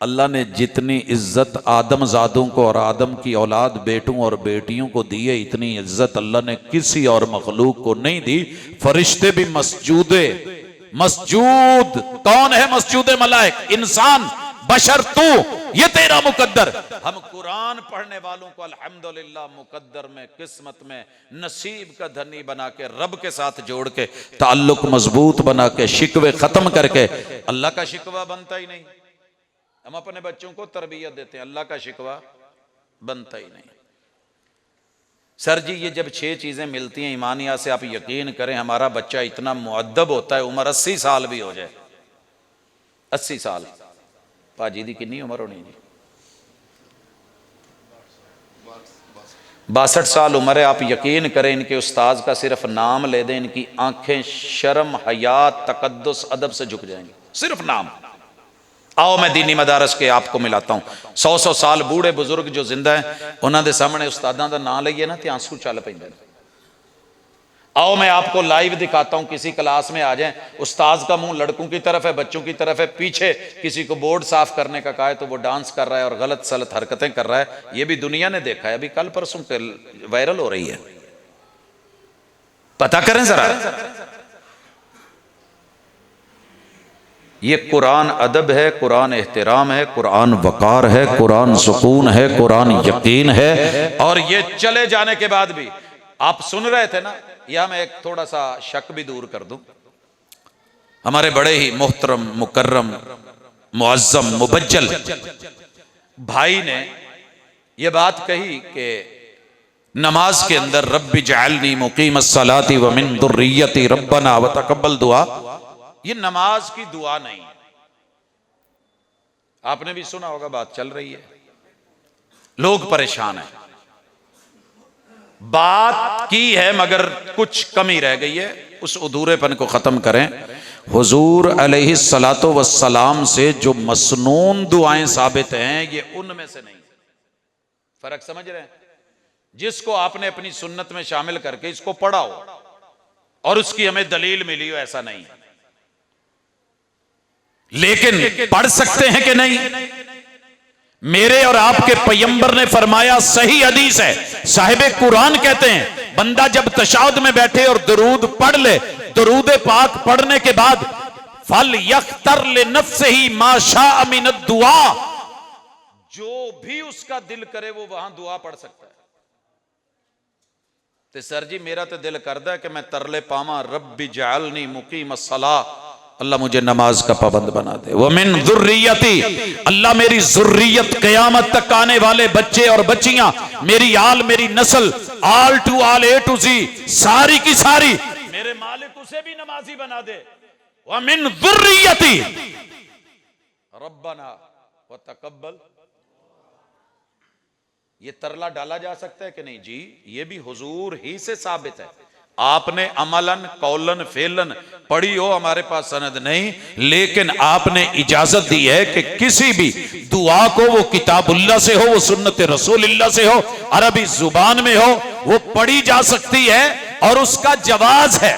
अल्लाह ने जितनी इज्जत आदमजादों को और आदम की औलाद बेटों और बेटियों को दी है, इतनी इज्जत अल्लाह ने किसी और मखलूक को नहीं दी। फरिश्ते भी मसजूद कौन है? मसजूद मलाइक, इंसान, बशर, तू, ये तेरा मुकद्दर। हम कुरान पढ़ने वालों को अल्हम्दुलिल्लाह मुकद्दर में, किस्मत में, नसीब का धनी बना के, रब के साथ जोड़ के, ताल्लुक मजबूत बना के, शिकवे खत्म करके, अल्लाह का शिकवा बनता ही नहीं। हम अपने बच्चों को तरबियत देते हैं, अल्लाह का शिकवा बनता ही नहीं। सर जी ये जब 6 चीजें मिलती हैं ईमानिया से, आप यकीन करें हमारा बच्चा इतना मुअद्दब होता है, उम्र 80 साल भी हो जाए, 80 साल, भाजी दी कितनी उम्र होनी जी? 62 साल उम्र है। आप यकीन करें इनके उस्ताद का सिर्फ नाम ले दें, इनकी आंखें शर्म, हयात, तकद्दुस, अदब से झुक जाएंगी, सिर्फ नाम। आओ मैं दीनी मदारस के आपको मिलाता हूँ। 100 साल बूढ़े बुजुर्ग जो जिंदा है, उन्होंने सामने उस्तादां दा नाम लईए ना तो आंसू चल पैंदे। आओ मैं आपको लाइव दिखाता हूँ, किसी क्लास में आ जाए, उस्ताद का मुंह लड़कों की तरफ है, बच्चों की तरफ है, पीछे किसी को बोर्ड साफ करने का कहा है तो वो डांस कर रहा है और गलत सलत हरकतें कर रहा है। ये भी दुनिया ने देखा है, अभी कल परसों वायरल हो रही है, पता करें जरा। ये कुरान अदब है, कुरान एहतराम है, कुरान वकार है, कुरान सुकून है, कुरान यकीन है। और ये चले जाने के बाद भी आप सुन रहे थे ना, या मैं एक थोड़ा सा शक भी दूर कर दूं। हमारे बड़े ही मोहतरम, मुकर्रम, मुअज्जम, मुबज्जल भाई ने यह बात कही कि नमाज के अंदर रब्बी जअलनी मुकीमस सलाती व मिन दुर्रियती रब्बना व तकब्बल दुआ, ये नमाज की दुआ नहीं है। आपने भी सुना होगा, बात चल रही है, लोग परेशान हैं, बात की है मगर कुछ कमी रह गई है, उस अधूरेपन को खत्म करें। हुजूर अलैहिस्सलातो वस्सलाम से जो मसनून दुआएं साबित हैं, ये उनमें से नहीं। फर्क समझ रहे हैं? जिसको आपने अपनी सुन्नत में शामिल करके इसको पढ़ा हो, और उसकी हमें दलील मिली हो, ऐसा नहीं। लेकिन पढ़ सकते हैं कि नहीं? मेरे और आपके पैगंबर ने फरमाया, सही हदीस है, साहिब कुरान कहते हैं बंदा जब तशहुद में बैठे और दरूद पढ़ ले, दरूद पाक पढ़ने के बाद फल यख्तर ले नफ्सिही मा शाअ मिन दुआ, जो भी उसका दिल करे वो वहां दुआ पढ़ सकता है। तो सर जी मेरा तो दिल करता है कि मैं तरले पावा, रब्बी जअलनी मुकीम अस्सलाह, अल्लाह मुझे नमाज का पाबंद बना दे। वो मिन ज़ुर्रियती, अल्लाह मेरी ज़ुर्रियत क़यामत तक आने वाले बच्चे और बच्चियां, मेरी आल मेरी नस्ल, आल टू आल, ए टू जी, सारी की सारी मेरे मालिक उसे भी नमाजी बना दे। वो मिन ज़ुर्रियती रब्बना व तक़ब्बल। ये तरला डाला जा सकता है कि नहीं? जी, ये भी हुजूर ही से साबित है। आपने अमलन कौलन फेलन पढ़ी हो, हमारे पास सनद नहीं, लेकिन आपने इजाजत दी है कि किसी भी दुआ को, वो किताबुल्लाह से हो, वो सुन्नत रसूलुल्लाह से हो, अरबी जुबान में हो, वो पढ़ी जा सकती है और उसका जवाज है।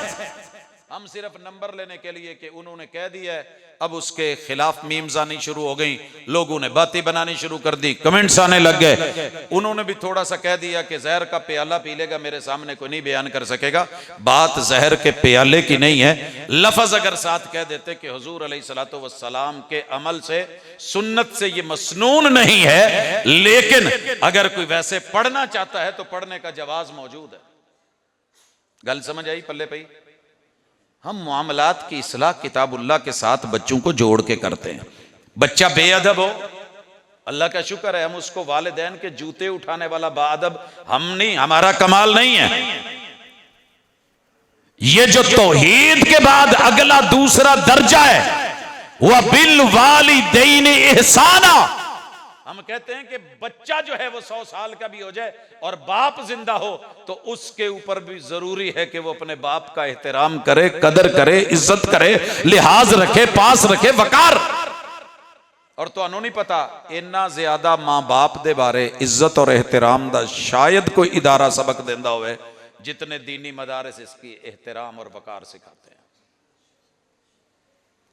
हम सिर्फ नंबर लेने के लिए कि उन्होंने कह दिया है, अब उसके खिलाफ मीम्स आनी शुरू हो गई, लोगों ने बातें बनानी शुरू कर दी, कमेंट्स आने लग गए। उन्होंने भी थोड़ा सा कह दिया कि जहर का प्याला पी लेगा, मेरे सामने कोई नहीं बयान कर सकेगा। बात जहर के प्याले की नहीं है। लफ्ज अगर साथ कह देते कि हुजूर अलैहिस्सलातु वस्सलाम के अमल से, सुन्नत से ये मसनून नहीं है, लेकिन अगर कोई वैसे पढ़ना चाहता है तो पढ़ने का जवाज मौजूद है। गल समझ आई? पल्ले पई? हम मामलात की इस्लाह किताबुल्लाह के साथ बच्चों को जोड़ के करते हैं। बच्चा बेअदब हो, अल्लाह का शुक्र है हम उसको वालिदैन के जूते उठाने वाला बाअदब हम नहीं, हमारा कमाल नहीं है। ये जो तौहीद के बाद अगला दूसरा दर्जा है, वह बिल वालिदैन एहसाना। हम कहते हैं कि बच्चा जो है वो 100 साल का भी हो जाए और बाप जिंदा हो तो उसके ऊपर भी जरूरी है कि वो अपने बाप का एहतराम करे, कदर करे, इज्जत करे, लिहाज रखे, पास रखे, वकार। और तो अनु नहीं पता, इन्ना ज्यादा मां बाप दे बारे इज्जत और एहतराम दा शायद कोई इदारा सबक देंदा होवे जितने दीनी मदारिस इसकी एहतराम और वकार सिखाते हैं।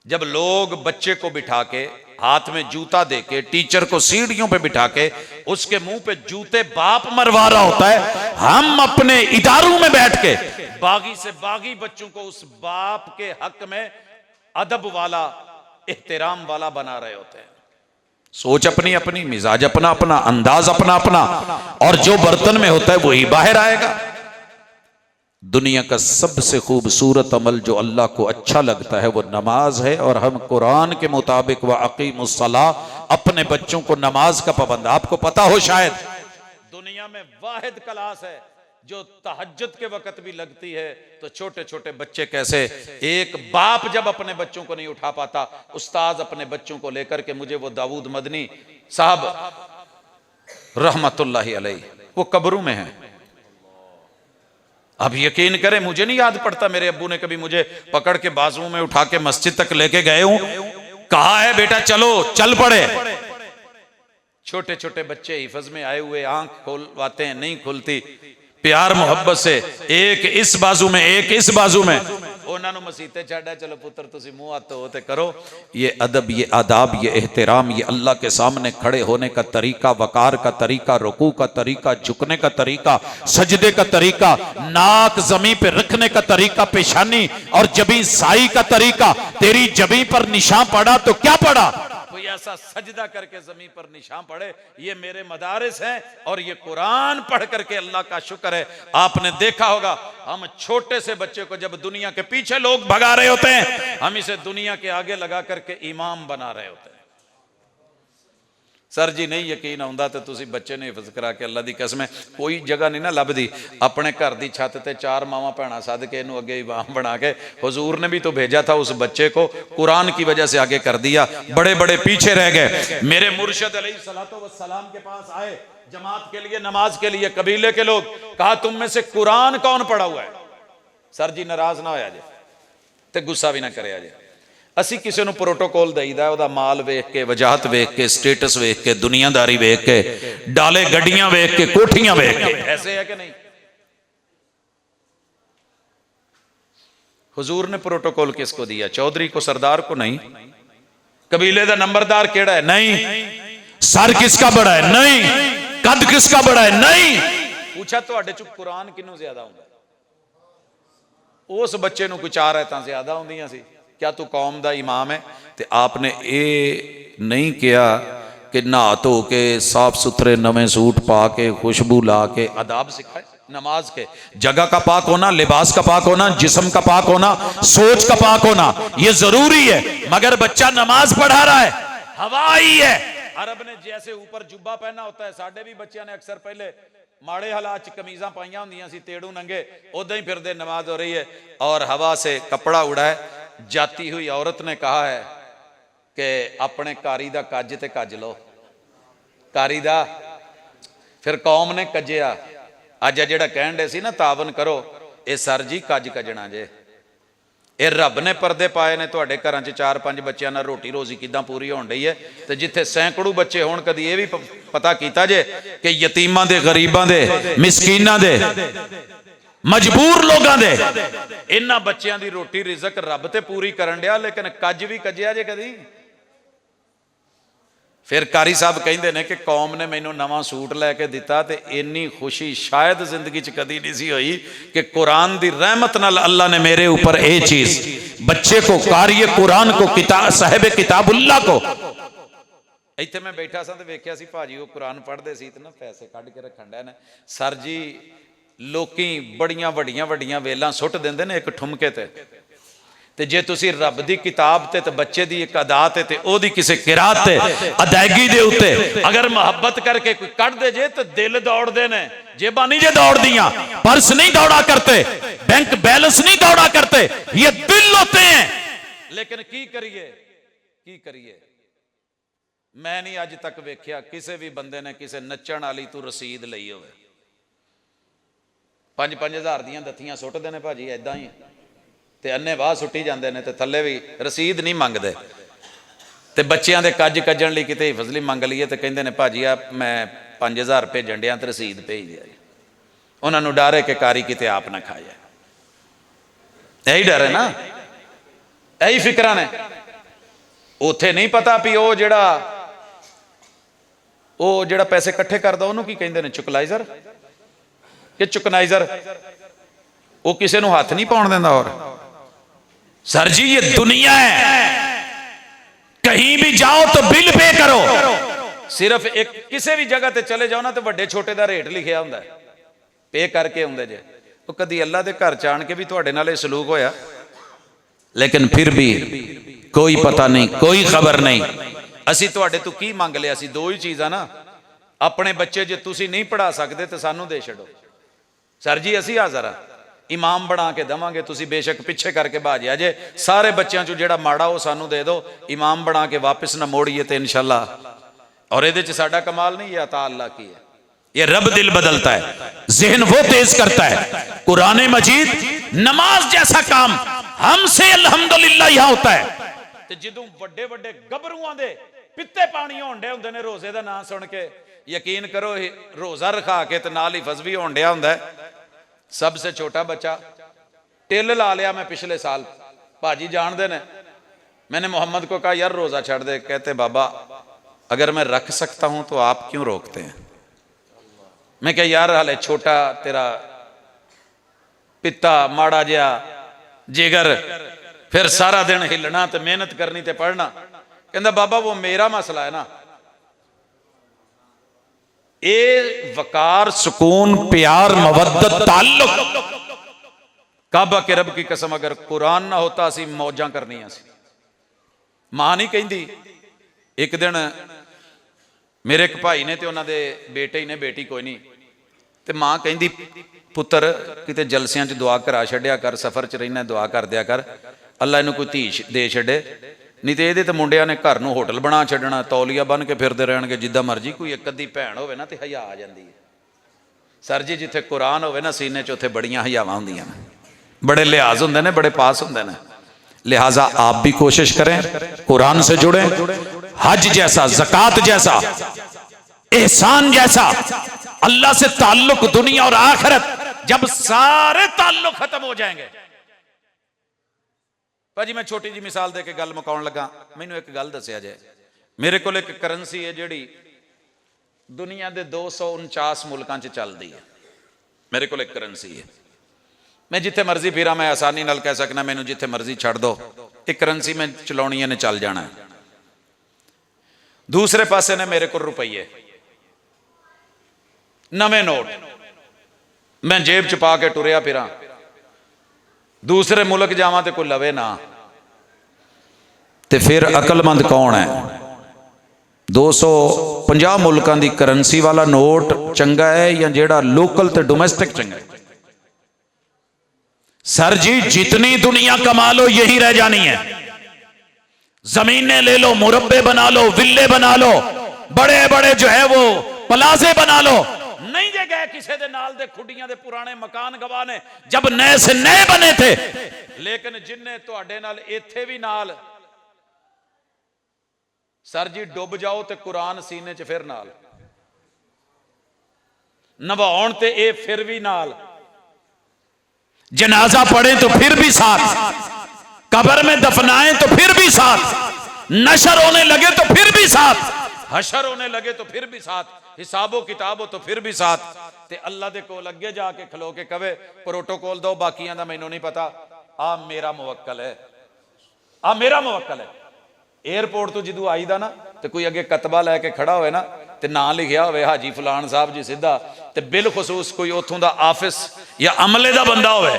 जब लोग बच्चे को बिठा के हाथ में जूता देके, टीचर को सीढ़ियों पे बिठा के उसके मुंह पे जूते बाप मरवा रहा होता है, हम अपने इदारों में बैठ के बागी से बागी बच्चों को उस बाप के हक में अदब वाला, एहतराम वाला बना रहे होते हैं। सोच अपनी अपनी, मिजाज अपना अपना, अंदाज अपना अपना, और जो बर्तन में होता है वही बाहर आएगा। दुनिया का सबसे खूबसूरत अमल जो अल्लाह को अच्छा लगता है वो नमाज है, और हम कुरान के मुताबिक व अकीमुस्सलाह, अपने बच्चों को नमाज का पाबंद। आपको पता हो शायद दुनिया में वाहिद क्लास है जो तहज्जुद के वक्त भी लगती है, तो छोटे छोटे बच्चे कैसे, एक बाप जब अपने बच्चों को नहीं उठा पाता, उस्ताद अपने बच्चों को लेकर के, मुझे वो दाऊद मदनी साहब रहमतुल्लाहि अलैह, वो कब्रों में है। अब यकीन करें, मुझे नहीं याद पड़ता मेरे अब्बू ने कभी मुझे पकड़ के बाजुओं में उठा के मस्जिद तक लेके गए हूं, कहा है बेटा चलो, चल पड़े। छोटे छोटे बच्चे हिफज में आए हुए, आंख खोलवाते हैं, नहीं खुलती, प्यार मोहब्बत से एक इस बाजू में एक इस बाजू में, उन्होंने मसीते छाड़ा, चलो पुत्र तुसी मुंह हाथ होते करो। ये अदब, ये आदाब, ये एहतराम, ये अल्लाह के सामने खड़े होने का तरीका, वकार का तरीका, रुकू का तरीका, झुकने का तरीका, सजदे का तरीका, नाक जमीन पे रखने का तरीका, पेशानी और जबी साई का तरीका। तेरी जबी पर निशान पड़ा तो क्या पड़ा, कोई ऐसा सजदा करके जमीन पर निशान पड़े। ये मेरे मदारिस हैं और ये कुरान पढ़ करके अल्लाह का शुक्र है। आपने देखा होगा हम छोटे से बच्चे को जब दुनिया के पीछे लोग भगा रहे होते हैं, हम इसे दुनिया के आगे लगा करके इमाम बना रहे होते हैं। सर जी नहीं यकीन आउंदा तो तुसी बच्चे ने हिफज करा के, अल्लाह दी कसम है कोई जगह नहीं ना लभदी, अपने घर दी छत ते 4 मावां भैणां सद के इनू अगे इमाम बना के, हुजूर ने भी तो भेजा था उस बच्चे को, कुरान की वजह से आगे कर दिया, बड़े बड़े पीछे रह गए। मेरे मुर्शिद अलैहिस्सलातु वस्सलाम के पास आए जमात के लिए, नमाज के लिए, कबीले के लोग, कहा तुम में से कुरान कौन पढ़ा हुआ है? सर जी नाराज ना होया जे ते गुस्सा भी ना करे जे, असी किसी को प्रोटोकॉल दईदा, वह माल वेख के, वजाहत वेख के, स्टेटस वेख के, दुनियादारी वेख के, डाले गड्डियां वेख के, कोठियां वेख के, ऐसे है कि नहीं? हुजूर ने प्रोटोकॉल किसको दिया? चौधरी को, सरदार को नहीं। कबीले का नंबरदार केड़ा है? नहीं। सर किसका बड़ा है? नहीं। कद किसका बड़ा है? नहीं। पूछा तुहाडे चों कुरान किनू ज्यादा हुंदा? उस बच्चे नूं कोई 4 आयतां ज्यादा हुंदियां सी। क्या तू कौम दा इमाम है? ते आपने ये नहीं किया कि नहा धो के साफ सुथरे नवे सूट पा के खुशबू ला के आदाब सिखाए। नमाज के जगह का पाक होना, लिबास का पाक होना, जिस्म का पाक होना, सोच का पाक होना ये जरूरी है। मगर बच्चा नमाज पढ़ा रहा है, हवा आई है। अरब ने जैसे ऊपर जुब्बा पहना होता है, साडे भी बच्चों ने अक्सर पहले माड़े हालात च कमीजा पाइया होंदियां सी, तेड़ू नंगे, उदा ही फिरदे, नमाज हो रही है और हवा से कपड़ा उड़ा है। जाती हुई औरत ने कहा है कि अपने कारी दा कज ते कज लो, कारी दा। फिर कौम ने कजिया। अज जिहड़ा कहण दे सी ना तावन करो, ये सर जी कज कजना जे, ये रब ने परदे पाए ने। तुहाडे घरां च 4-5 बच्चों नाल रोटी रोजी किदां पूरी होण डई है, ते जिथे सैकड़ों बच्चे होण कदी ये भी पता कीता जे कि यतीमां दे, गरीबां दे, मिसकीनां दे, मजबूर लोगां दे, इन्हां बच्चों की रोटी रिजक रब ते पूरी करन दिया, लेकिन कज भी कजिया जे कदी। फिर कारी साहब कहते हैं कि कौम ने मैनू नवा सूट लैके दिता, तो इन्नी खुशी शायद जिंदगी च कदी नहीं सी हुई कि कुरान की रहमत नाल अल्लाह ने मेरे ऊपर ये चीज, बच्चे को, कारी कुरान को, किताब साहिब किताबुल्लाह को। इत्थे मैं बैठा सा तो वेख्या सी भाजी वो कुरान पढ़ते सी, तो ना पैसे कढ़ के रखन डे ने। सर जी लोकी बड़ियां वड्डियां वड्डियां वेलां सुट देंदे ने एक ठुमके ते जे तुसी रब दी किताब ते बच्चे दी एक अदा ते ओदी किसी किरात ते अदायगी दे उत्ते अगर मोहब्बत करके कोई कढ़ दे जे तो दिल दौड़दे ने, जेबा नहीं जे दौड़दियां, पर्स नहीं दौड़ा करते, बैंक बैलेंस नहीं दौड़ा करते, ये दिल होते हैं। लेकिन की करिए मैं नहीं अज तक वेख्या किसी भी बंदे ने किसी नच्चण वाली तू रसीद लई होवे। 5-5 हज़ार दियां दत्तियां सुटदे ने भाजी ऐदां ही, ते अन्ने वाह सुट्टी जाते हैं, तो थले भी रसीद नहीं मंगते। तो बच्चों के कज कजन लिए कितने हिफजली मंग लीए तो कहते हैं भाजी आ मैं 5,000 भेजन दिया तो रसीद भेज दिया। उन्होंने डर है कि कारी किते आप ना खा जाए, यही डर है ना, यही फिक्र ने। उत्थे नहीं पता भी वो जेड़ा पैसे इकट्ठे करता उन्होंने की कहते हैं, चुकलाइजर कि चुकनाइजर, वो किसी को हाथ नहीं पाउण देंदा। और सर जी ये दुनिया है, कहीं भी जाओ तो बिल पे करो। सिर्फ एक किसी भी जगह ते चले जाओ ना तो वड्डे छोटे दा रेट लिखिया हुंदा है, पे करके आउंदे जे। तो कदी अल्लाह दे घर चाण के भी तुहाडे नाल सलूक होया, लेकिन फिर भी कोई पता नहीं, कोई खबर नहीं। असी तुहाडे तो की मंग लिया सी? 2 ही चीज़ां ना, अपने बच्चे जे तुसी नहीं पढ़ा सकते तो सानू दे छड़ो। सर जी असी हाज़र आ, इमाम बना के देवांगे, तुसी बेशक पिछे करके भाजिया जे। सारे बच्चों चो जेड़ा माड़ा वो सानू दे दो, इमाम बना के वापस ना मोड़िए तो इंशाअल्लाह। और ये साडा कमाल नहीं, ये अता अल्लाह की है। ये रब दिल बदलता है, जहन वो तेज करता है। कुरान मजीद नमाज जैसा काम हमसे अल्हम्दुलिल्लाह यहाँ होता है। तो जदों वड्डे वड्डे गभरूआं दे पित्ते पानी होण डे हुंदे ने रोजे दा नाम सुन के, यकीन करो रोजा रखा के तो नाल ही फजवी होण डिया हुंदा है। सबसे छोटा बच्चा टिल ला लिया मैं पिछले साल, भाजी जानते ने। मैंने मोहम्मद को कहा यार रोजा छड़ दे, कहते बाबा अगर मैं रख सकता हूं तो आप क्यों रोकते हैं? मैं कहा यार हाले छोटा, तेरा पिता माड़ा जिहा जिगर, फिर सारा दिन हिलना तो मेहनत करनी तो पढ़ना। कहता बाबा वो मेरा मसला है ना, ए वकार, सुकून, प्यार, मवद्दत, ताल्लुक। काबा के रब की कसम अगर कुरान ना होता असी मौजां करनियां सी। मां नहीं कहती। एक दिन मेरे एक भाई ने तो उन्होंने बेटे ही ने, बेटी कोई नहीं, तो मां कहती पुत्र किते जलसियां च दुआ करा छड्या कर, सफर च रहना दुआ कर दिया कर, अल्लाह इनू कोई धी दे छड़े, नहीं तो ये तो मुंडिया ने घर नूं होटल बना छड्डना, तौलिया बन के फिरते रहणगे जिद्दां मर्जी। कोई एक अद्धी भैन होवे ना तो हया आ जाती है। सर जी जिथे कुरान होवे ना सीने च उत्थे बड़ियां हयावां हुंदियां ने, बड़े लिहाज हुंदे ने, बड़े पास हुंदे ने। लिहाजा आप भी कोशिश करें कुरान से जुड़े। हज जैसा, ज़कात जैसा, एहसान जैसा अल्लाह से ताल्लुक, दुनिया और आखिरत, जब सारे ताल्लुक खत्म हो जाएंगे भाजी मैं छोटी जी मिसाल दे के गल मुकाउण लगा। मैनू एक गल दसिया जाए, मेरे को एक करंसी है जिहड़ी दुनिया के 249 मुल्कां च चलदी है। मेरे को एक करंसी है, मैं जिथे मर्जी फिरा, मैं आसानी नाल कह सकना मैनू जिथे मर्जी छड़ दो, एक करंसी मैं चलाउणी ने चल जाना है। दूसरे पासे ने मेरे को रुपये नवे नोट, मैं जेब च पा के टुरिया फिरा, दूसरे मुल्क जावां ते कोई लवे ना, ते फिर अकलमंद कौन है? 250 मुल्कां दी करंसी वाला नोट चंगा है या जेड़ा लोकल ते डोमेस्टिक चंगा है? सर जी जितनी दुनिया कमा लो यही रह जानी है। जमीनें ले लो, मुरब्बे बना लो, विल्ले बना लो, बड़े बड़े जो है वो प्लाजे बना लो, नहीं जे गए किसी दे नाल दे खुडियां दे पुराने मकान गवाह ने जब नए से नए बने थे। लेकिन जिन्ने तुहाडे नाल इत्थे भी नाल सर जी डुब जाओ ते कुरान सीने च फिर नाल, नवाउण ते ए फिर भी नाल, जनाजा पढ़े तो फिर भी साथ, कब्र में दफनाएं तो फिर भी साथ, नशर होने लगे तो फिर भी साथ, हशर होने लगे तो फिर भी साथ, हिसाबो किताबो तो फिर भी साथ। ते अल्लाह दे कोल अगे जाके खलो के कवे प्रोटोकॉल दो, बाकियां दा मैनू नहीं पता, आ मेरा मुवक्कल है, आ मेरा मुवक्कल है। एयरपोर्ट तो जदों आईदा ना तो कोई अगे कतबा लैके खड़ा होए ना ते ना लिखिया होवे हाजी फलान साहब जी सीधा, ते बिल खसूस कोई उथों दा आफिस या अमले दा बंदा होवे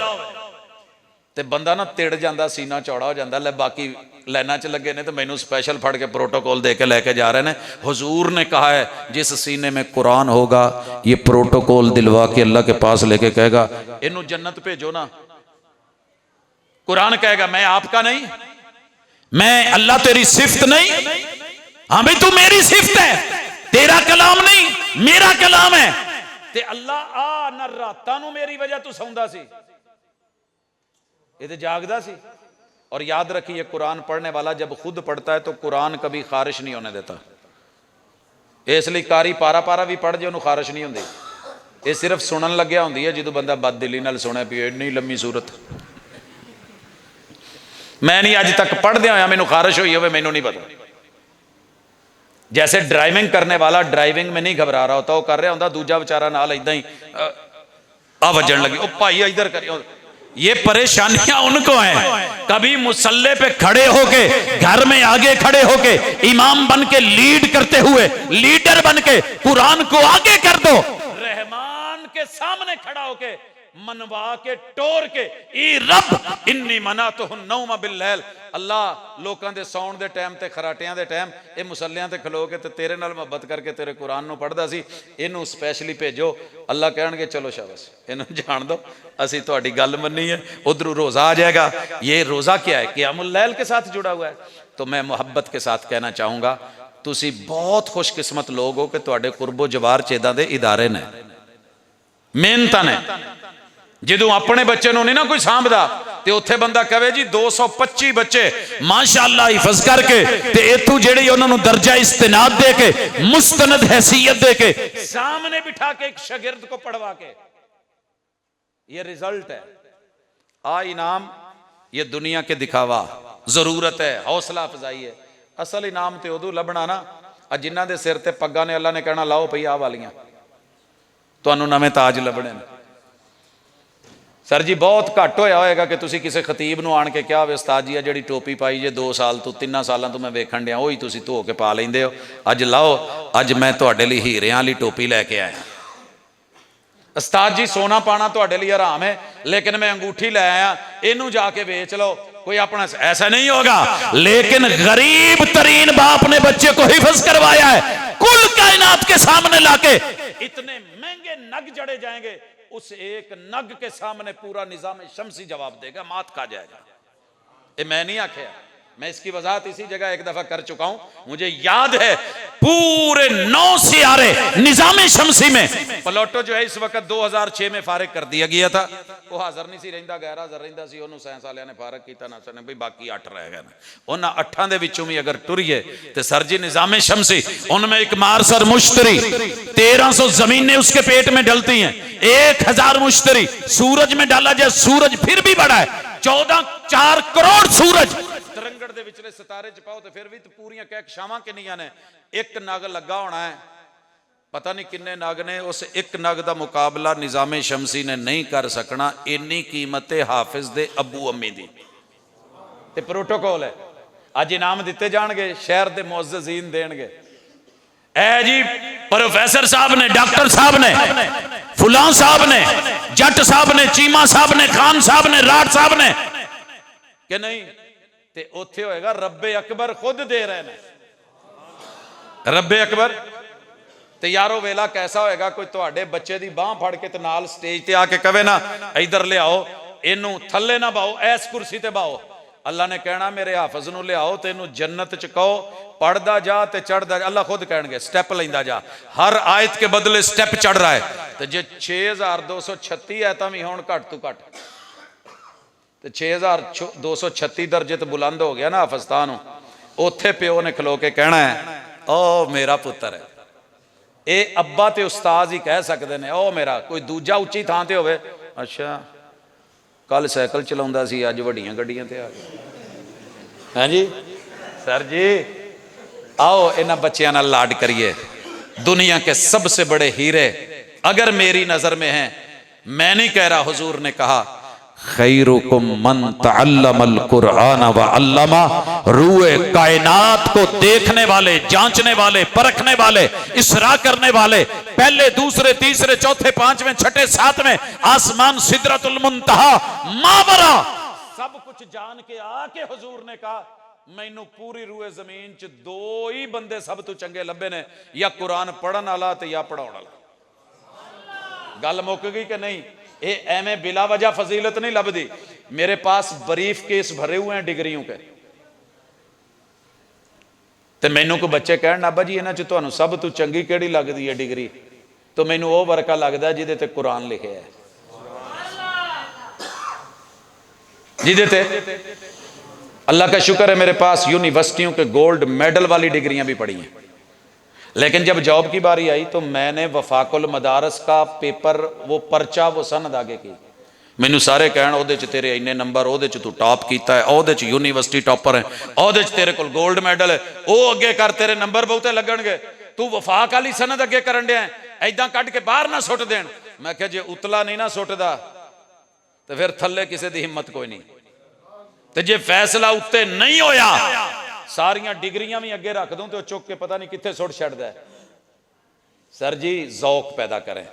ते बंदा ना तिड़ जांदा, सीना चौड़ा हो जांदा, ले बाकी लाइना च लगे ने तो मैनू स्पैशल फड़ के प्रोटोकॉल दे के लेके जा रहे हैं। हुजूर ने कहा है जिस सीने में कुरान होगा ये प्रोटोकॉल दिलवा के अल्लाह के पास लेके कहेगा इनू जन्नत भेजो ना। कुरान कहेगा मैं आपका नहीं, मैं अल्लाह तेरी सिफ्त नहीं, हाँ भाई तू मेरी सिफ्त है, तेरा कलाम नहीं मेरा कलाम है। ते अल्लाह आ न रातां नू मेरी वजह तू सौंदा सी, ये तो जागदा सी। और याद रखिए कुरान पढ़ने वाला जब खुद पढ़ता है तो कुरान कभी खारिश नहीं होने देता। इसलिए कारी पारा पारा भी पढ़ जाए उन्होंने खारिश नहीं होंदी, ये सिर्फ सुनन लग्या होंदी है जो बंदा बददिली नाल सुने भी इन्नी लंबी सूरत मैं नहीं अज तक पढ़दे होया मैनू खारिश हुई हो, मैनू नहीं पता। जैसे ड्राइविंग करने वाला ड्राइविंग में नहीं घबरा रहा होता, वो कर रहा होता, दूजा बेचारा नाल इदा ही आ वजन लगी, ओ भाई इधर कर। ये परेशानियां उनको हैं। कभी मुसल्ले पे खड़े होके घर में आगे खड़े होके इमाम बन के लीड करते हुए लीडर बन के कुरान को आगे कर दो, रहमान के सामने खड़ा होके मनवा के टोर के ई रब इन्नी मना तो नौमा बिल्लैल, अल्लाह लोगों के सौण के टाइम ते खराटियां के टाइम ये मुसल्लियां ते खलो के ते तेरे नाल मुहब्बत करके तेरे कुरान नू पढ़दा सी, इनू स्पैशली भेजो। अल्लाह कहणगे चलो शाबाश इनू जान दो असी तुहाडी गल मन्नी है, उधरों रोज़ा आ जाएगा। ये रोज़ा क्या है? क़ियामुल लैल के साथ जुड़ा हुआ है। तो मैं मुहब्बत के साथ कहना चाहूँगा तुसी बहुत खुशकिस्मत लोग हो कि तुहाडे कुर्बो जवार च इदां दे इदारे ने, मेहनतां ने। जदों अपने बच्चे नहीं ना कोई सांभदा ते उत्थे बंदा कहे जी 225 बच्चे माशाअल्लाह हिफज करके ते इत्थों जेड़ी उन्हां नूं दर्जा इस्तिनाद दे के मुस्तनद हैसियत दे के सामने बिठा के एक शागिर्द को पढ़वा के, ये रिजल्ट है। आ इनाम ये दुनिया के दिखावा जरूरत है, हौसला अफजाई है। असल इनाम ते उदों लभना ना जिन्हां दे सिर ते पग्गां ने अल्लाह ने कहना लाओ पई आ वालियां तुहानूं नवें ताज लभणे ने। सर जी बहुत घट होया होएगा कि तुसी किसी खतीब नूं आण के कहा होवे उस्ताद जी आ जिहड़ी टोपी पाई जे 2 साल तो 3 सालों तो मैं वेखण डिया ओही तुसी धो के पा लैंदे हो, अज लाओ अज मैं तुहाडे लई हीरियां वाली टोपी लैके आया। उस्ताद जी सोना पाना तुहाडे लई हराम है लेकिन मैं अंगूठी लै आया, इनू जाके बेच लो। कोई अपना ऐसा नहीं होगा, लेकिन गरीब तरीन बाप ने बच्चे को हिफ्ज करवाया है, कुल कायनात के सामने लाके इतने महंगे नग जड़े जाएंगे, उस एक नग के सामने पूरा निजाम शमसी जवाब देगा, मात खा जाएगा। ये मैं नहीं आख्या, मैं इसकी वजाहत इसी जगह एक दफा कर चुका हूं। मुझे याद है पूरे 9 सियारे निजाम शमसी में प्लूटो जो है इस वक्त 2006 में फारिग कर दिया गया था। वो हाजिर नहीं सी रहिंदा, गैर हाजिर रहिंदा सी, ओनू साइंस वालियां ने फारिग कीता ना सने भाई बाकी 8 रह गए। उन्हां 8 दे विचों भी अगर टुरिए तो सर जी निजाम शमसी उनमें एक मारसर मुश्तरी 1300 जमीनें उसके पेट में डलती हैं, 1000 मुश्तरी सूरज में डाला जाए सूरज फिर भी बड़ा है, 4 करोड़ सूरज तरंगड़ दे विचले सितारे च पाओ तो फिर भी तो पूरियां कहकशावां किन्नियां ने। एक नग लगा होना है, पता नहीं किन्ने नग ने, उस एक नग का मुकाबला निजामे शमसी ने नहीं कर सकना। इन्नी कीमत है हाफिज दे अबू अम्मी दी। ते प्रोटोकॉल है, अज इनाम दिते जाणगे, शहर दे मुअज्जिज़ीन देणगे। ऐ जी प्रोफेसर साहब ने, डॉक्टर साहब ने, फुलां साहब ने, जट साहब ने, चीमा साहब ने, खान साहब ने, राठ साहब ने, कि नहीं? ते उत्थे होएगा रब्बे अकबर खुद दे रहे हैं, रब्बे अकबर। ते यारो वेला कैसा होएगा, कोई तुहाडे बच्चे दी बांह फड़ के ते नाल स्टेज ते आके कहे ना इधर ले आओ, इनू थल्ले ना बाओ, ऐस कुर्सी ते बाओ। अल्लाह ने कहना मेरे हाफिज नू ले आओ, तेनू जन्नत च कहो पढ़दा जा ते चढ़दा जा। अल्लाह खुद कहेंगे स्टेप लेंदा जा, हर आयत के बदले स्टेप चढ़ रहा है। तो जे 6236 आयतां भी होण घट तो घट, तो 6236 दर्जे तो बुलंद हो गया ना हाफिज़तान। उत्थे प्यो ने खलो के कहना है ओ मेरा पुत्र है। ये अब्बा ते उस्ताद ही कह सकते हैं, ओ मेरा। कोई दूजा उच्ची थां ते होवे, अच्छा कल साइकिल चलाउंदा सी अज वड्डियां गड्डियां ते आ गया। हाँ जी सर जी, आओ इन्हां बच्चियां नाल लाड करिए। दुनिया के सबसे बड़े हीरे अगर मेरी नजर में हैं, मैं नहीं कह रहा, हुजूर ने कहा खैरुकुम मन तअल्लमल कुरआन व अल्लमा। रूए कायनात को देखने वाले, जांचने वाले, परखने वाले, इसरा करने वाले, पहले दूसरे तीसरे चौथे पांचवें छठे सातवें आसमान सिदरतुल मुंतहा मावरा सब कुछ जान के आके हुजूर ने कहा मैनू पूरी रूए जमीन च 2 ही बंदे सब तो चंगे लभे ने, या कुरान पढ़न वाला ते या पढ़ाउण वाला। गल मुक गई कि नहीं? ये एवं बिला वजह फजीलत नहीं लभदी। मेरे पास बरीफ केस भरे हुए हैं डिग्रियों के, तो मैनू को बच्चे कहन अब्बा जी इन्हां च तुहानू सब तो चंगी केड़ी लगदी है डिग्री, तो मैनू वो वर्का लगदा जिहदे ते कुरान लिखे है, जिहदे ते अल्लाह का शुक्र है मेरे पास यूनिवर्सिटियों के गोल्ड मेडल वाली डिग्रियां भी पढ़ी हैं। लेकिन जब जॉब की बारी आई तो मैंने वफाकुल मदारस का पेपर, वो पर्चा, वो सनद आगे की। मैनू सारे कहण ओहदे च तेरे इन्ने नंबर, ओहदे च तू टॉप कीता है, ओहदे च यूनिवर्सिटी टॉपर है, ओहदे च तेरे कोल गोल्ड मेडल है, वो अगे कर तेरे नंबर बहुते लगणगे, तू वफाक वाली सनद अगे करन दिया ऐदां कढ के बाहर ना सुट देण। मैं कहा जे उतला नहीं ना सुटदा तो फिर थल्ले किसी की हिम्मत कोई नहीं, तो जे फैसला उत्ते नहीं होया सारियां डिग्रियां भी अगे रख दूं तो चुक के पता नहीं कित्थे सुट छड्डदा है। सर जी जौक पैदा करें,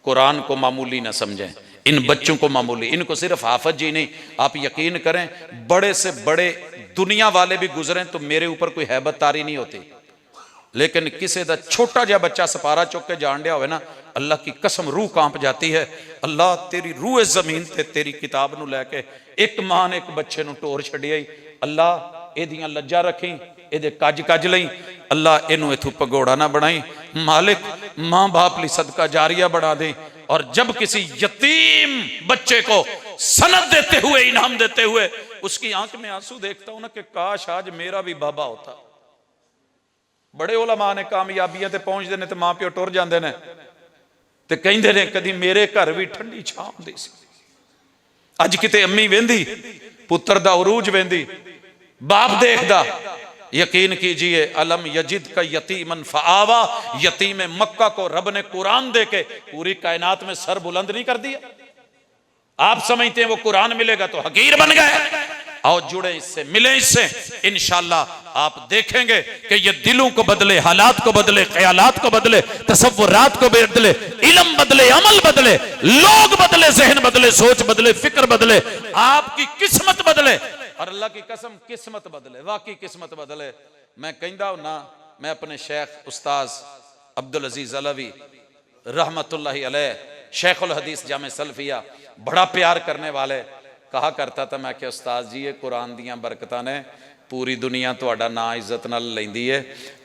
कुरान को मामूली ना समझें, इन बच्चों को मामूली, इनको सिर्फ हाफिज जी नहीं, आप यकीन करें बड़े से बड़े दुनिया वाले भी गुजरें तो मेरे ऊपर कोई हैबत तारी नहीं होती, लेकिन किसी का छोटा जहा बच्चा सपारा चुक के जान दिया हो ना, अल्लाह की कसम रूह कांप जाती है। अल्लाह तेरी रूह जमीन ते तेरी किताब नू लैके एक मां ने एक बच्चे नू टोर छड्डिया, अल्लाह एदियां लज्जा रखी, एदे कज कज लई, अल्लाह इनू इथों भगोड़ा ना बनाई, मालिक मां बाप ली सदका जारिया बना दे। और जब किसी यतीम बच्चे को सनद देते हुए, इनाम देते हुए उसकी आंख में आंसू देखता हूं ना कि काश आज मेरा भी बाबा होता। बड़े उलमा ने कामयाबियां ते पहुंचते हैं तो मां प्यो टुर जाते हैं, तो कहते हैं कदी मेरे घर भी ठंडी छां हुंदी सी। अज किते अम्मी वेंदी पुत्र दा उरूज वेंदी, बाप देखदा, यकीन कीजिए अलम यजिद का यतीमन फआवा, यतीम मक्का को रब ने कुरान दे के पूरी कायनात में सर बुलंद नहीं कर दिया। आप समझते हैं वो कुरान मिलेगा तो हकीर बन गए। आओ जुड़े इससे, मिले इससे, इंशाअल्लाह आप देखेंगे कि ये दिलों को बदले, हालात को बदले, ख्यालात को बदले, तसव्वुरात को बदले, इल्म बदले, अमल बदले, लोग बदले, जहन बदले, सोच बदले, फिक्र बदले, आपकी किस्मत बदले। और अल्लाह की कसम किस्मत बदले, वाकई किस्मत बदले। मैं कहता हूं ना, मैं अपने शेख उस्ताद अब्दुल अजीज अलवी रहमतुल्लाहि अलैह, शेखुल हदीस जामे सल्फिया, बड़ा प्यार करने वाले, कहा करता था, मैं क्या उस्ताद जी ये कुरान दियां बरकतां ने पूरी दुनिया तुहाडा ना इज्जत नाल लैंदी है,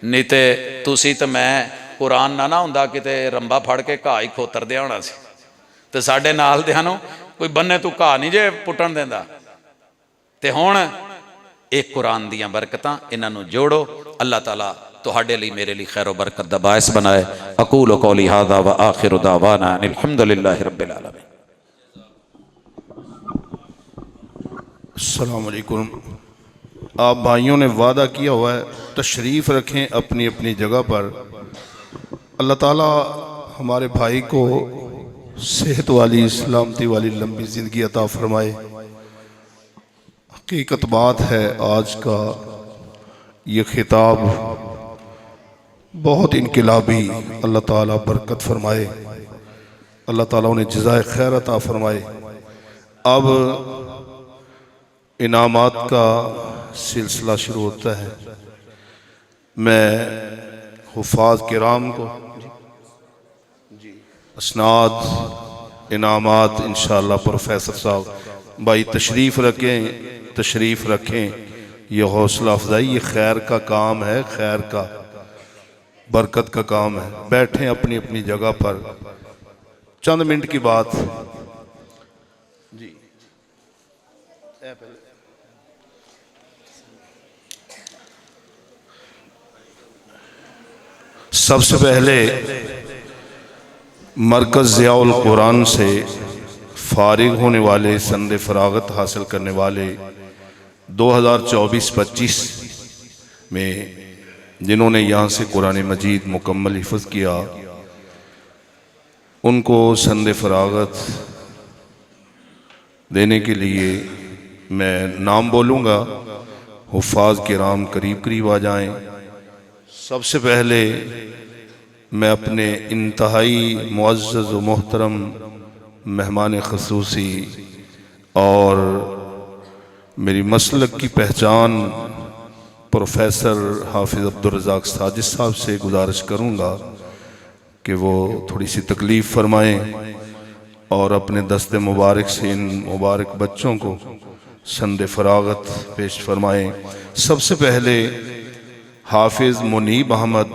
नहीं ते तुसी ते मैं कुरान ना हुंदा किते रंबा फड़ के घाह ही खोतर दिया होना सी, ते साडे नाल दियां नूं कोई बन्ने तू घाह नहीं जे पुट्टण देंदा। ते हुण एक कुरान दियां बरकतां, इन्हां नूं जोड़ो, अल्लाह ताला तुहाडे लई मेरे लिए खैर बरकत दा बाइस बनाए। अकूलु कौली हादा व आखिरु दावाना अनिल हम्दुलिल्लाहि रब्बिल आलमीन। अस्सलाम वालेकुम। आप भाइयों ने वादा किया हुआ है, तशरीफ़ रखें अपनी अपनी जगह पर। अल्लाह ताला हमारे भाई को सेहत वाली, सलामती वाली लंबी ज़िंदगी अता फरमाए। हकीकत बात है, आज का ये खिताब बहुत इनकलाबी, अल्लाह ताला बरकत फरमाए, अल्लाह ताला उन्हें जज़ाए खैर अता फरमाए। अब इनामात का सिलसिला शुरू होता है। मैं हुफ़ाज़ किराम को असनाद इनामात इंशाअल्लाह प्रोफेसर साहब भाई तशरीफ़ रखें। ये हौसला अफजाई, ये खैर का काम है, खैर का बरकत का काम है। बैठें अपनी अपनी जगह पर, चंद मिनट की बात जी। सबसे पहले मरकज़ ज़ियाउल कुरान से फारिग होने वाले, संदे फरागत हासिल करने वाले 2024-25 में जिन्होंने यहाँ से कुरान मजीद मुकम्मल हिफ़्ज़ किया, उनको संदे फरागत देने के लिए मैं नाम बोलूँगा। हुफ़ाज़ किराम करीब करीब आ जाएं। सबसे पहले मैं अपने इंतहाई मुअज़्ज़ज़ व मोहतरम मेहमान ख़ुसूसी और मेरी मसलक की पहचान प्रोफेसर हाफिज़ अब्दुर रज़ाक साजिद साहब से गुजारिश करूँगा कि वो थोड़ी सी तकलीफ़ फरमाएँ और अपने दस्ते मुबारक से इन मुबारक बच्चों को संदे फरागत पेश फरमाएँ। सबसे पहले हाफिज़ मुनीब अहमद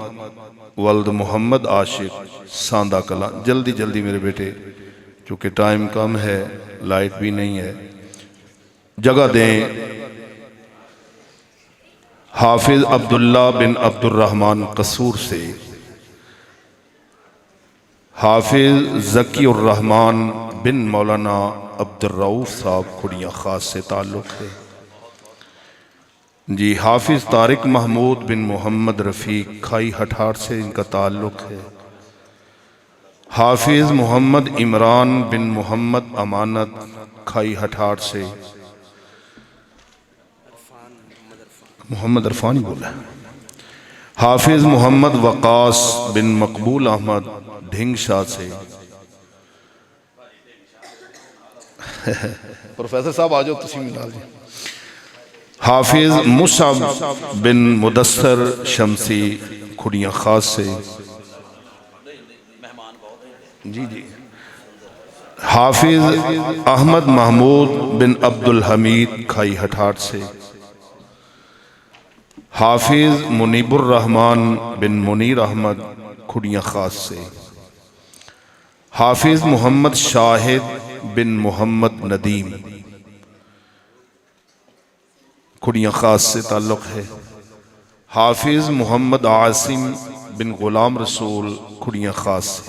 वल्द मोहम्मद आशिक सांदा कला, जल्दी जल्दी मेरे बेटे, क्योंकि टाइम कम है, लाइट भी नहीं है, जगह दें। हाफिज़ अब्दुल्ला बिन अब्दुर्रहमान कसूर से हाफिज़ ज़कीउर रहमान बिन मौलाना अब्दुर्रऊफ़ साहब खुड़िया ख़ास से ताल्लुक़ है जी। हाफिज़ तारिक महमूद बिन मोहम्मद रफ़ीक खाई हठार से इनका ताल्लुक़ है। हाफिज़ मोहम्मद इमरान बिन मोहम्मद अमानत खाई हठार से, मोहम्मद अरफान ही बोला है। हाफिज़ मोहम्मद वक़ास बिन मकबूल अहमद ढिंग शाह से। प्रोफेसर साहब आ जाओ, तुसी मिला जी। हाफिज़ मुसअब बिन मुदस्सर शमसी खुड़िया ख़ास से जी जी। हाफिज़ अहमद महमूद बिन अब्दुल हमीद खाई हठाट से। हाफिज़ मुनीबुर रहमान बिन मुनीर अहमद खुड़िया ख़ास से। हाफिज़ मोहम्मद शाहिद बिन मोहम्मद नदीम खुड़िया ख़ास से ताल्लुक़ है। हाफिज़ मोहम्मद आसिम बिन ग़ुलाम रसूल खुड़िया ख़ास से।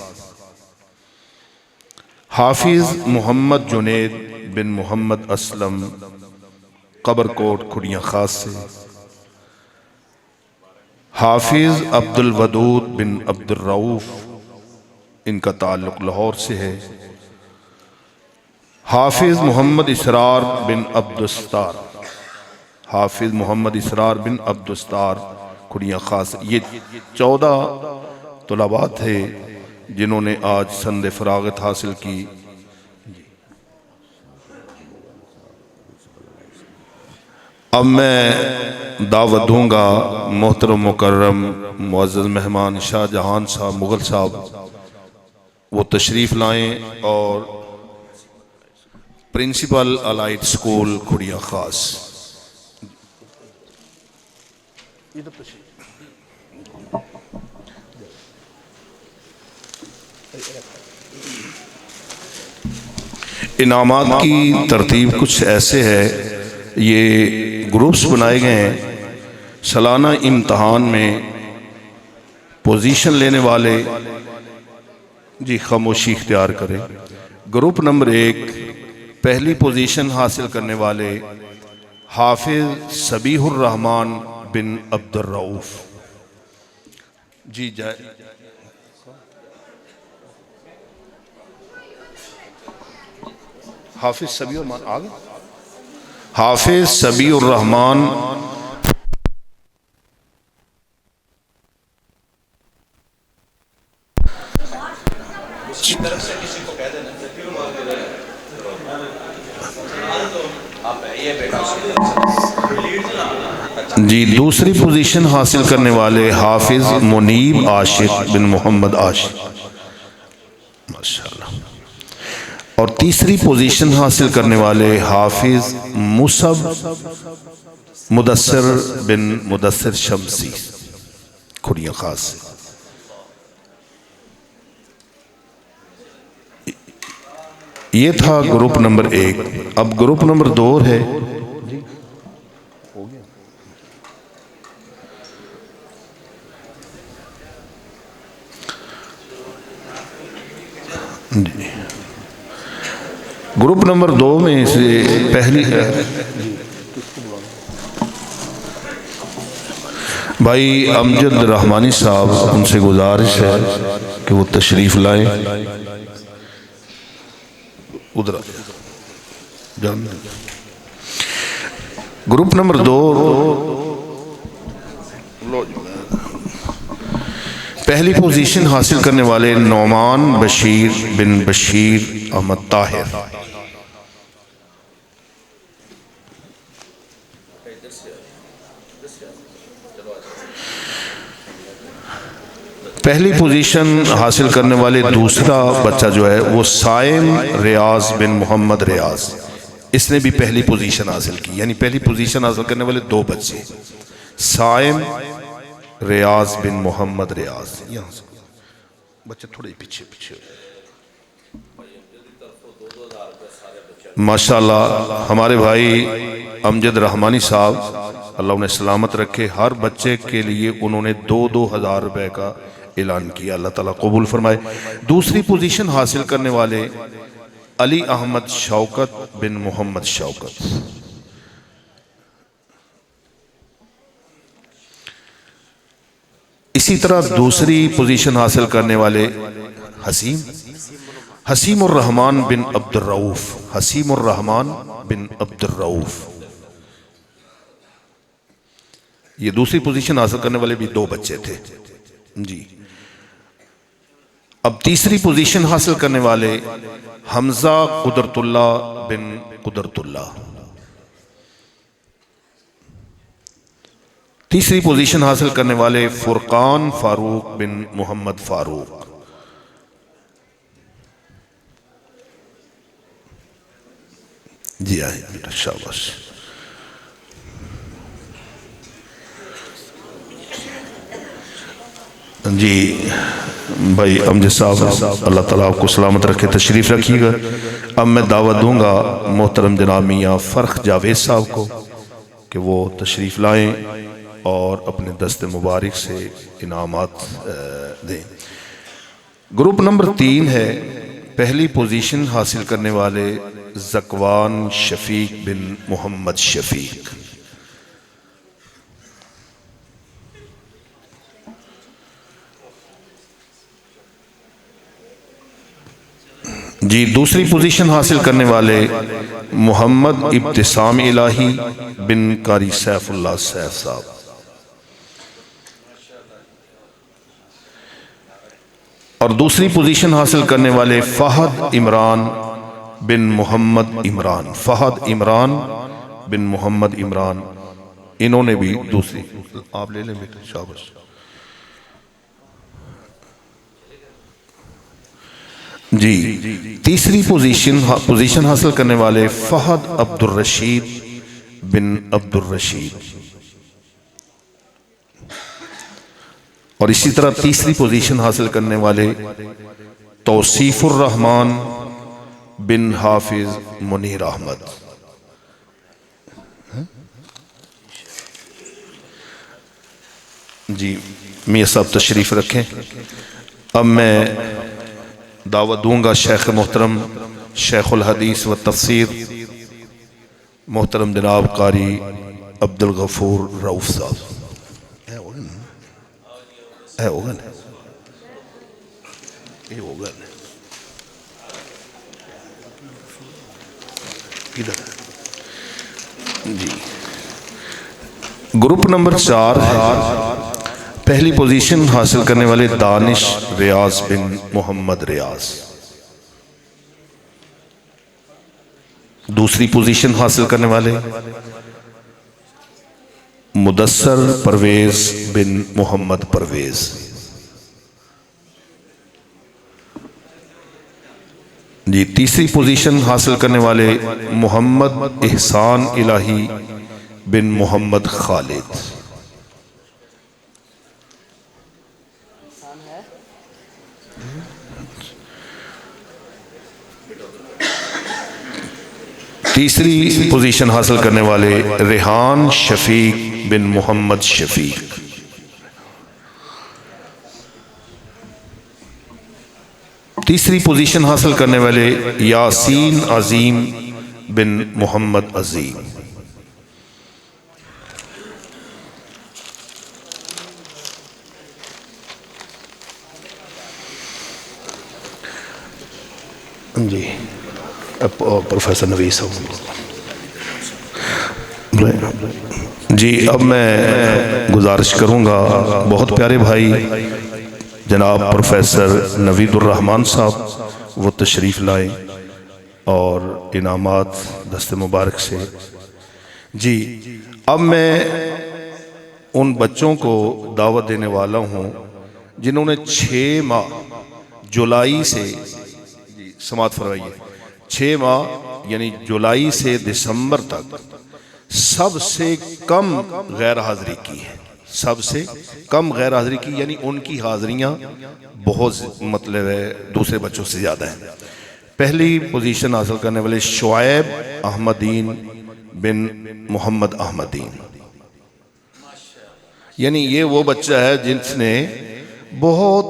हाफिज़ मोहम्मद जुनैद बिन मोहम्मद असलम कबरकोट खुड़िया ख़ास से। हाफिज़ अब्दुल वदूद बिन अब्दुल रऊफ़, इनका ताल्लुक़ लाहौर से है। हाफिज़ मोहम्मद इसरार बिन अब्दुस्तार, हाफिज़ मोहम्मद इसरार बिन अब्दुस्तार खुड़िया ख़ास। ये 14 तलबा थे जिन्होंने आज संदे फरागत हासिल की। अब मैं दावत दूंगा मोहतरम मुकर्रम मुअज़्ज़ज़ मेहमान शाहजहान साहब मुग़ल साहब, वो तशरीफ़ लाएं और प्रिंसिपल अलाइट स्कूल खुड़िया ख़ास। इनामात की तरतीब कुछ ऐसे है, ये ग्रुप्स बनाए गए हैं। सालाना इम्तहान में पोजीशन लेने वाले जी खामोशी इख्तियार करें। ग्रुप नंबर 1 पहली पोजीशन हासिल करने वाले हाफिज सबीहुर रहमान बिन अब्दुर रऊफ। जी जाए हाफिज सबीहुर रहमान आ गए। हाफिज सबीहुर रहमान जी दूसरी पोजीशन हासिल करने वाले हाफिज मुनीब आशिक बिन मोहम्मद आशिक, माशाअल्लाह। और तीसरी पोजीशन हासिल करने वाले हाफिज मुसब मुदस्सिर बिन मुदस्सिर शमसी, खुरिया खास से। ये था ग्रुप नंबर 1। अब ग्रुप नंबर 2 है। ग्रुप नंबर 2 में से पहली भाई अमजद रहमानी साहब, उनसे गुजारिश है कि वो तशरीफ लाएं। उधर ग्रुप नंबर 2 पहली पोजीशन हासिल करने वाले नौमान बशीर बिन बशीर अहमद ताहिर। पहली पोजीशन हासिल करने वाले दूसरा बच्चा जो है वो साइम रियाज बिन मोहम्मद रियाज, इसने भी पहली पोजीशन हासिल की। यानी पहली पोजीशन हासिल करने वाले 2 बच्चे, साइम रियाज बिन मोहम्मद रियाज। यहाँ से बच्चे थोड़े पीछे पीछे, माशाल्लाह। हमारे भाई अमजद रहमानी साहब, अल्लाह उन्हें सलामत रखे, हर बच्चे के लिए उन्होंने 2-2 हज़ार रुपए का ऐलान किया। अल्लाह ताला कबूल फरमाए। दूसरी पोजीशन हासिल करने वाले अली अहमद शौकत बिन मोहम्मद शौकत। इसी तरह दूसरी पोजीशन हासिल करने वाले हसीमुर रहमान बिन अब्दुर रऊफ, हसीमुर रहमान बिन अब्दुर रऊफ। ये दूसरी पोजीशन हासिल करने वाले भी 2 बच्चे थे जी। अब तीसरी पोजीशन हासिल करने वाले हमजा कुदरतुल्ला बिन कुदरतुल्ला। तीसरी पोजीशन हासिल करने वाले फुरकान फारूक बिन मोहम्मद फारूक। जी आए बेटा, शाबाश। जी भाई अमजद साहब, अल्लाह ताला आपको सलामत रखे, तशरीफ़ रखिएगा। अब मैं दावत दूंगा मोहतरम जनाब मियाँ फ़र्ख जावेद साहब को कि वो तशरीफ़ लाएं और अपने दस्ते मुबारक से इनामात दें। ग्रुप नंबर 3 है। पहली पोजीशन हासिल करने वाले ज़कवान शफीक बिन मोहम्मद शफीक। जी दूसरी पोजीशन हासिल करने वाले मोहम्मद इब्तिसाम इलाही बिन कारी सैफुल्लाह सैफ साहब। और दूसरी पोजीशन हासिल करने वाले फहद इमरान बिन मोहम्मद इमरान, फहद इमरान बिन मोहम्मद इमरान, इन्होंने भी दूसरी। आप ले लें बेटा, शाबाश। जी तीसरी पोजीशन हासिल करने वाले फहद अब्दुल रशीद बिन अब्दुल रशीद। और इसी तरह तीसरी पोजीशन हासिल करने वाले तौसीफुर रहमान बिन हाफिज मुनीर अहमद। जी मियां साहब तशरीफ रखें। अब मैं दावत दूंगा शेख मोहतरम शेखुल हदीस व तफसीर मोहतरम जनाब कारी अब्दुल गफूर रऊफ साहब है होगन ये होगन इधर जी। ग्रुप नंबर 4 पहली पोजीशन हासिल करने वाले दानिश रियाज बिन मोहम्मद रियाज, दूसरी पोजीशन हासिल करने वाले मुदस्सर परवेज बिन मोहम्मद परवेज, जी तीसरी पोजीशन हासिल करने वाले मोहम्मद एहसान इलाही बिन मोहम्मद खालिद, तीसरी पोजीशन हासिल करने वाले रेहान शफीक बिन मोहम्मद शफीक, तीसरी पोजीशन हासिल करने वाले यासीन अजीम बिन मोहम्मद अजीम, जी प्रोफेसर नवीस साहब जी। अब मैं गुजारिश करूंगा बहुत प्यारे भाई जनाब प्रोफेसर नवीदुर्रहमान साहब वो तशरीफ़ लाएं और इनामात दस्ते मुबारक से। जी अब मैं उन बच्चों को दावत देने वाला हूँ जिन्होंने 6 माह जुलाई से, समात फरमाइए, 6 माह यानी जुलाई से दिसंबर तक सबसे कम गैर हाजिरी की है, सबसे कम गैर हाजिरी की, यानी उनकी हाजिरियाँ बहुत मतलब है दूसरे बच्चों से ज़्यादा हैं। पहली पोजीशन हासिल करने वाले शुआइब अहमदीन बिन मोहम्मद अहमदीन, यानी ये वो बच्चा है जिसने बहुत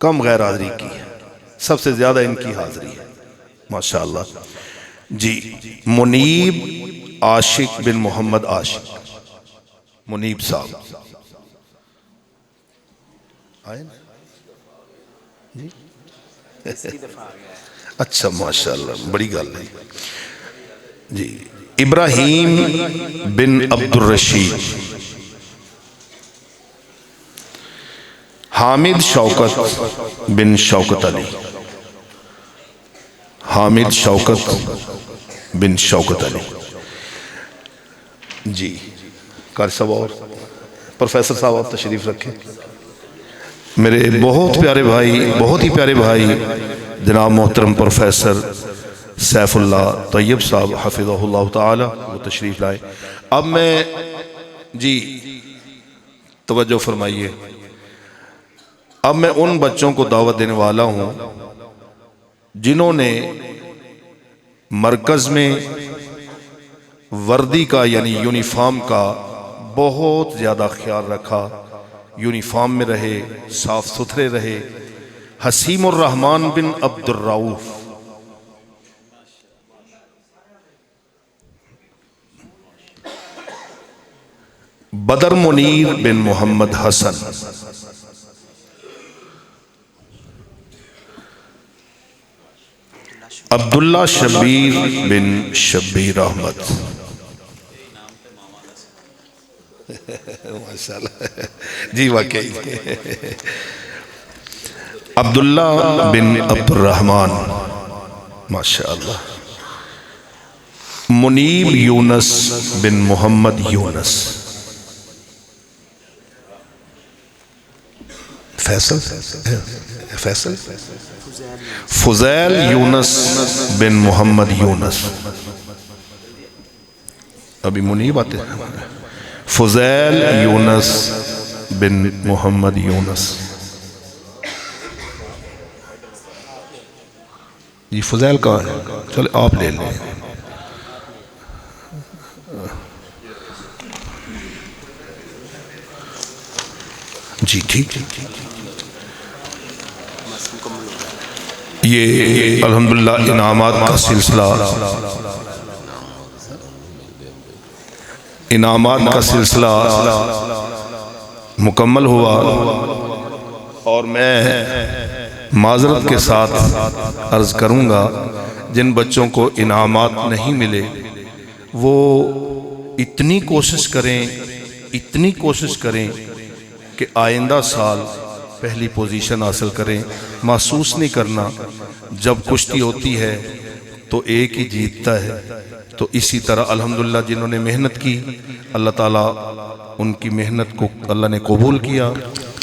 कम गैर हाजिरी की है, सबसे ज़्यादा इनकी हाजिरी है माशाअल्लाह। जी मुनीब आशिक बिन मोहम्मद आशिक, मुनीब साहब आए ना जी? अच्छा माशाअल्लाह बड़ी गल है जी। इब्राहीम बिन अब्दुल रशीद, हामिद शौकत बिन शौकत अली, हामिद शौकत बिन शौकत अली जी। कार साहब और प्रोफेसर साहब आप तशरीफ रखें। मेरे बहुत प्यारे भाई, बहुत ही प्यारे भाई जनाब मोहतरम प्रोफेसर सैफुल्लाह तैयब साहब हफिज़हुल्लाह ताला वो तशरीफ लाए। अब मैं जी तवज्जो फरमाइए, अब मैं उन बच्चों को दावत देने वाला हूँ जिन्होंने मरकज़ में वर्दी का यानी यूनिफॉर्म का बहुत ज़्यादा ख्याल रखा, यूनिफॉर्म में रहे, साफ सुथरे रहे। हसीमुर रहमान बिन अब्दुर रऊफ, बदर मुनीर बिन मोहम्मद हसन, अब्दुल्ला शबीर बिन शबीर अहमद, माशाल्लाह जी वाकई, अब्दुल्ला बिन अब्दुर्रहमान माशाल्लाह, मुनीब यूनस बिन मोहम्मद यूनस, फैसल फैसल फुजैल यूनस बिन मोहम्मद यूनस, अभी मुनीब आते हैं, फुजैल यूनस बिन मोहम्मद यूनस, ये फुजैल कहाँ है? चलो आप ले लें। जी ठीक, ये अल्हम्दुलिल्लाह इनामात का सिलसिला इनामात का सिलसिला मुकम्मल हुआ और मैं माजरत के साथ अर्ज़ करूँगा, जिन बच्चों को इनामात नहीं मिले वो इतनी कोशिश करें कि आइंदा साल पहली पोजीशन हासिल करें। महसूस नहीं करना, जब कुश्ती होती है तो एक ही जीतता है। तो इसी तरह अल्हम्दुलिल्लाह जिन्होंने मेहनत की, अल्लाह ताला उनकी मेहनत को अल्लाह ने कबूल किया।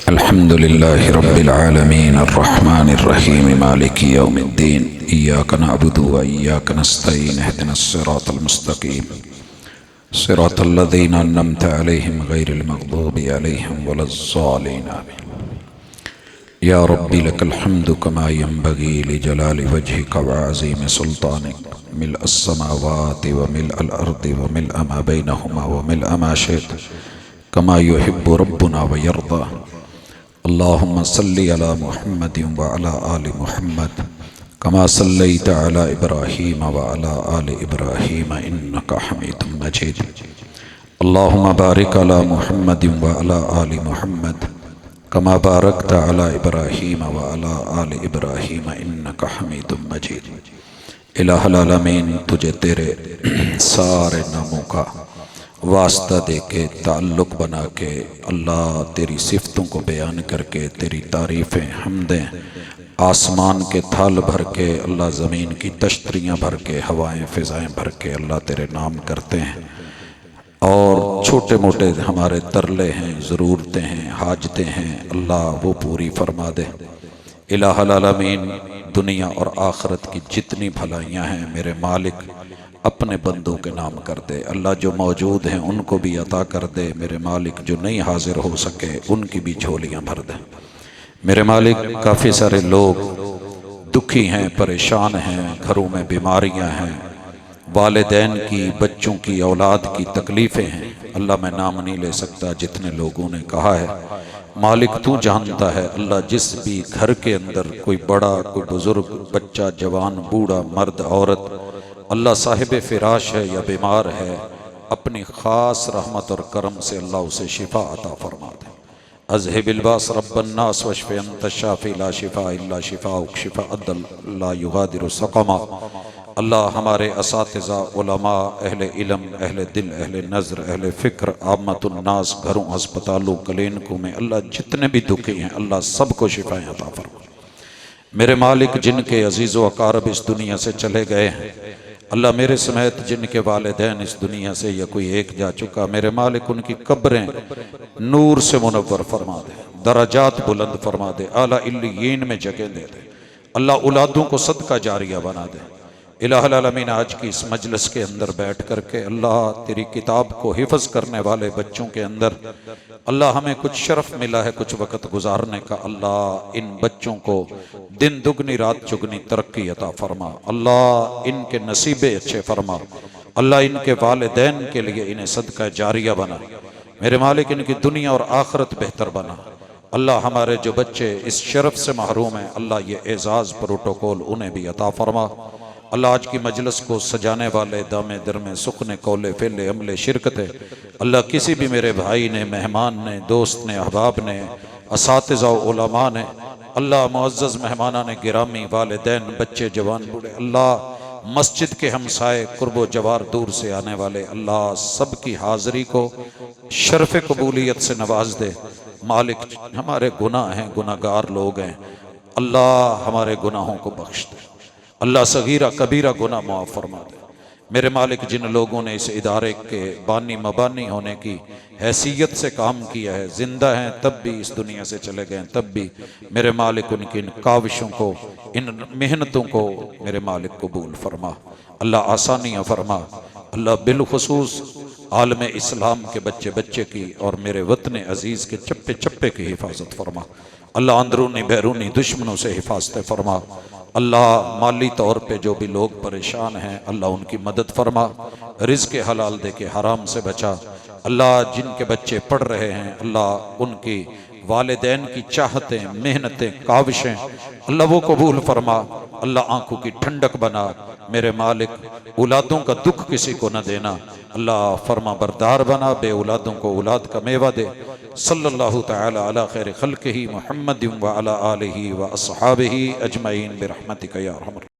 अल्हम्दुलिल्लाहि रब्बिल आलमीन अर्रहमानिर रहीम मालिकि यौमिद्दीन इय्याका नअबुदु व इय्याका नस्तईन इहदिनस सिरातल मुस्तकीम सिरातल लज़ीना अन्अमता अलैहिम गैरिल मग़दूबि अलैहिम वलज़्ज़ालिन आमीन। या रब्बी लकल हम्दु कमा यंबगी लिजलालि वजहिका व अज़ीमि सुल्तानिक मिल्अस समावाति व मिल्अल अर्दि व मिल्अ मा बैनहुमा व मिल्अ मा शि'त कमा युहिब्बु रब्बुना व यर्दा। अल्लाहुम्मा सल्लि अला मुहम्मदिन व अला आलि मुहम्मद कमा सल्लैता अला इब्राहीम व अला आलि इब्राहीम इन्नका हमीदुम मजीद। अल्लाहुम्मा बारिक अला मुहम्मदिन व अला आलि मुहम्मद कमा बारकता अला इब्राहीम व अला आलि इब्राहीम इन्नका हमीदुम मजीद। इलाहुल आलमीन, तुझे तेरे सारे नामों का वास्ता दे के, ताल्लुक़ बना के, अल्लाह तेरी सिफ़तों को बयान करके, तेरी तारीफ़ें हमदें आसमान के थाल भर के, अल्लाह ज़मीन की तश्तरियाँ भर के, हवाएं फ़िज़ाएँ भर के अल्लाह तेरे नाम करते हैं। और छोटे मोटे हमारे तरले हैं, ज़रूरतें हैं, हाजतें हैं, अल्लाह वो पूरी फरमा दे। इलाहुल आलमीन, दुनिया और आखिरत की जितनी भलाइयाँ हैं मेरे मालिक अपने बंदों के नाम कर दे। अल्लाह जो मौजूद हैं उनको भी अता कर दे। मेरे मालिक जो नहीं हाजिर हो सके उनकी भी झोलियाँ भर दे। मेरे मालिक, काफ़ी सारे लोग दुखी हैं, परेशान हैं, घरों में बीमारियां हैं, वालिदैन की, बच्चों की, औलाद की तकलीफ़ें हैं। अल्लाह मैं नाम नहीं ले सकता जितने लोगों ने कहा है। मालिक तू जानता है। अल्लाह जिस भी घर के अंदर कोई बड़ा, कोई बुज़ुर्ग, बच्चा, जवान, बूढ़ा, मर्द, औरत अल्लाह साहिब फ़िराश है या बीमार है, अपनी ख़ास रहमत और करम से अल्लाह उसे शिफ़ा अता फरमा दे। अज़हिबिल बास रब्बन्नास वशफ़ि अंत शाफ़ी ला शिफ़ा इल्ला शिफ़ाउक शिफ़ाअन ला युगादिरु सक़मा। अल्लाह हमारे असातिज़ा, उलमा, अहले इल्म, अहले दिल, अहले नज़र, अहले फ़िक्र, आमतुन्नास, घरों, अस्पतालों, क्लिनिकों में अल्लाह जितने भी दुखी हैं अल्लाह सबको शिफ़ाएँ अता फरमा। मेरे मालिक, जिनके अज़ीज़ व अक़ारब इस दुनिया से चले गए हैं, अल्लाह मेरे समेत जिनके वालिदैन इस दुनिया से या कोई एक जा चुका, मेरे मालिक उनकी कब्रें नूर से मुनव्वर फरमा दे, दराजात बुलंद फरमा दे, आला इल्लियीन में जगह दे दे। अल्लाह औलादों को सदका जारिया बना दे। इलाहुल आलमीन, आज की इस मजलिस के अंदर बैठ करके अल्लाह तेरी किताब को हिफ्ज़ करने वाले बच्चों के अंदर अल्लाह हमें कुछ शरफ मिला है कुछ वक़्त गुजारने का। अल्लाह इन बच्चों को दिन दुगनी रात चुगनी तरक्की अता फरमा। अल्लाह इनके नसीबे अच्छे फरमा। अल्लाह इनके वालिदैन के लिए इन्हें सदका जारिया बना। मेरे मालिक, इनकी दुनिया और आखिरत बेहतर बना। अल्लाह हमारे जो बच्चे इस शरफ से महरूम हैं, अल्लाह ये एजाज़ प्रोटोकॉल उन्हें भी अता फरमा। अल्लाह आज की मजलिस को सजाने वाले, दामे दरमे, सुखने, कौले, फेले, अमले, शिरकते, अल्लाह किसी भी मेरे भाई ने, मेहमान ने, दोस्त ने, अहबाब ने, असातिज़ा उलमा ने, अल्लाह मुअज़्ज़ज़ मेहमाना ने गिरामी, वालिदैन, बच्चे, जवान, बूढ़े, अल्लाह मस्जिद के हमसाए, कुर्बो जवार दूर से आने वाले, अल्लाह सब की हाज़री को शर्फ़ कबूलियत से नवाज दे। मालिक, हमारे गुनाह हैं, गुनाहगार लोग हैं, अल्लाह हमारे गुनाहों को बख्श दे। अल्लाह सगीरा कबीरा गुनाह मुआफ़ फरमा दे। मेरे मालिक, जिन लोगों ने इस इदारे के बानी मबानी होने की हैसियत से काम किया है, जिंदा हैं तब भी, इस दुनिया से चले गए तब भी, मेरे मालिक उनकी इन काविशों को, इन मेहनतों को मेरे मालिक कबूल फरमा। अल्लाह आसानियाँ फरमा। अल्लाह बिलखुसूस आलम इस्लाम के बच्चे बच्चे की और मेरे वतन अजीज़ के चप्पे चप्पे की हिफाजत फरमा। अल्लाह अंदरूनी बैरूनी दुश्मनों से हिफाजत फरमा। अल्लाह माली तौर पे जो भी लोग परेशान हैं, अल्लाह उनकी मदद फरमा। रिज़्क़ हलाल दे के हराम से बचा। अल्लाह जिनके बच्चे पढ़ रहे हैं, अल्लाह उनकी वालिदैन की चाहतें, मेहनतें, काविशें अल्लाह वो कबूल फरमा। अल्लाह आंखों की ठंडक बना। मेरे मालिक, औलादों का दुख किसी को न देना। अल्लाह फरमा बरदार बना, बे औलादों को औलाद का मेवा दे। सल्लल्लाहु तआला अला खैर खल्क़िही मुहम्मद व अला आलिही व अस्हाबिही अजमईन बिरहमतिका या अरहमर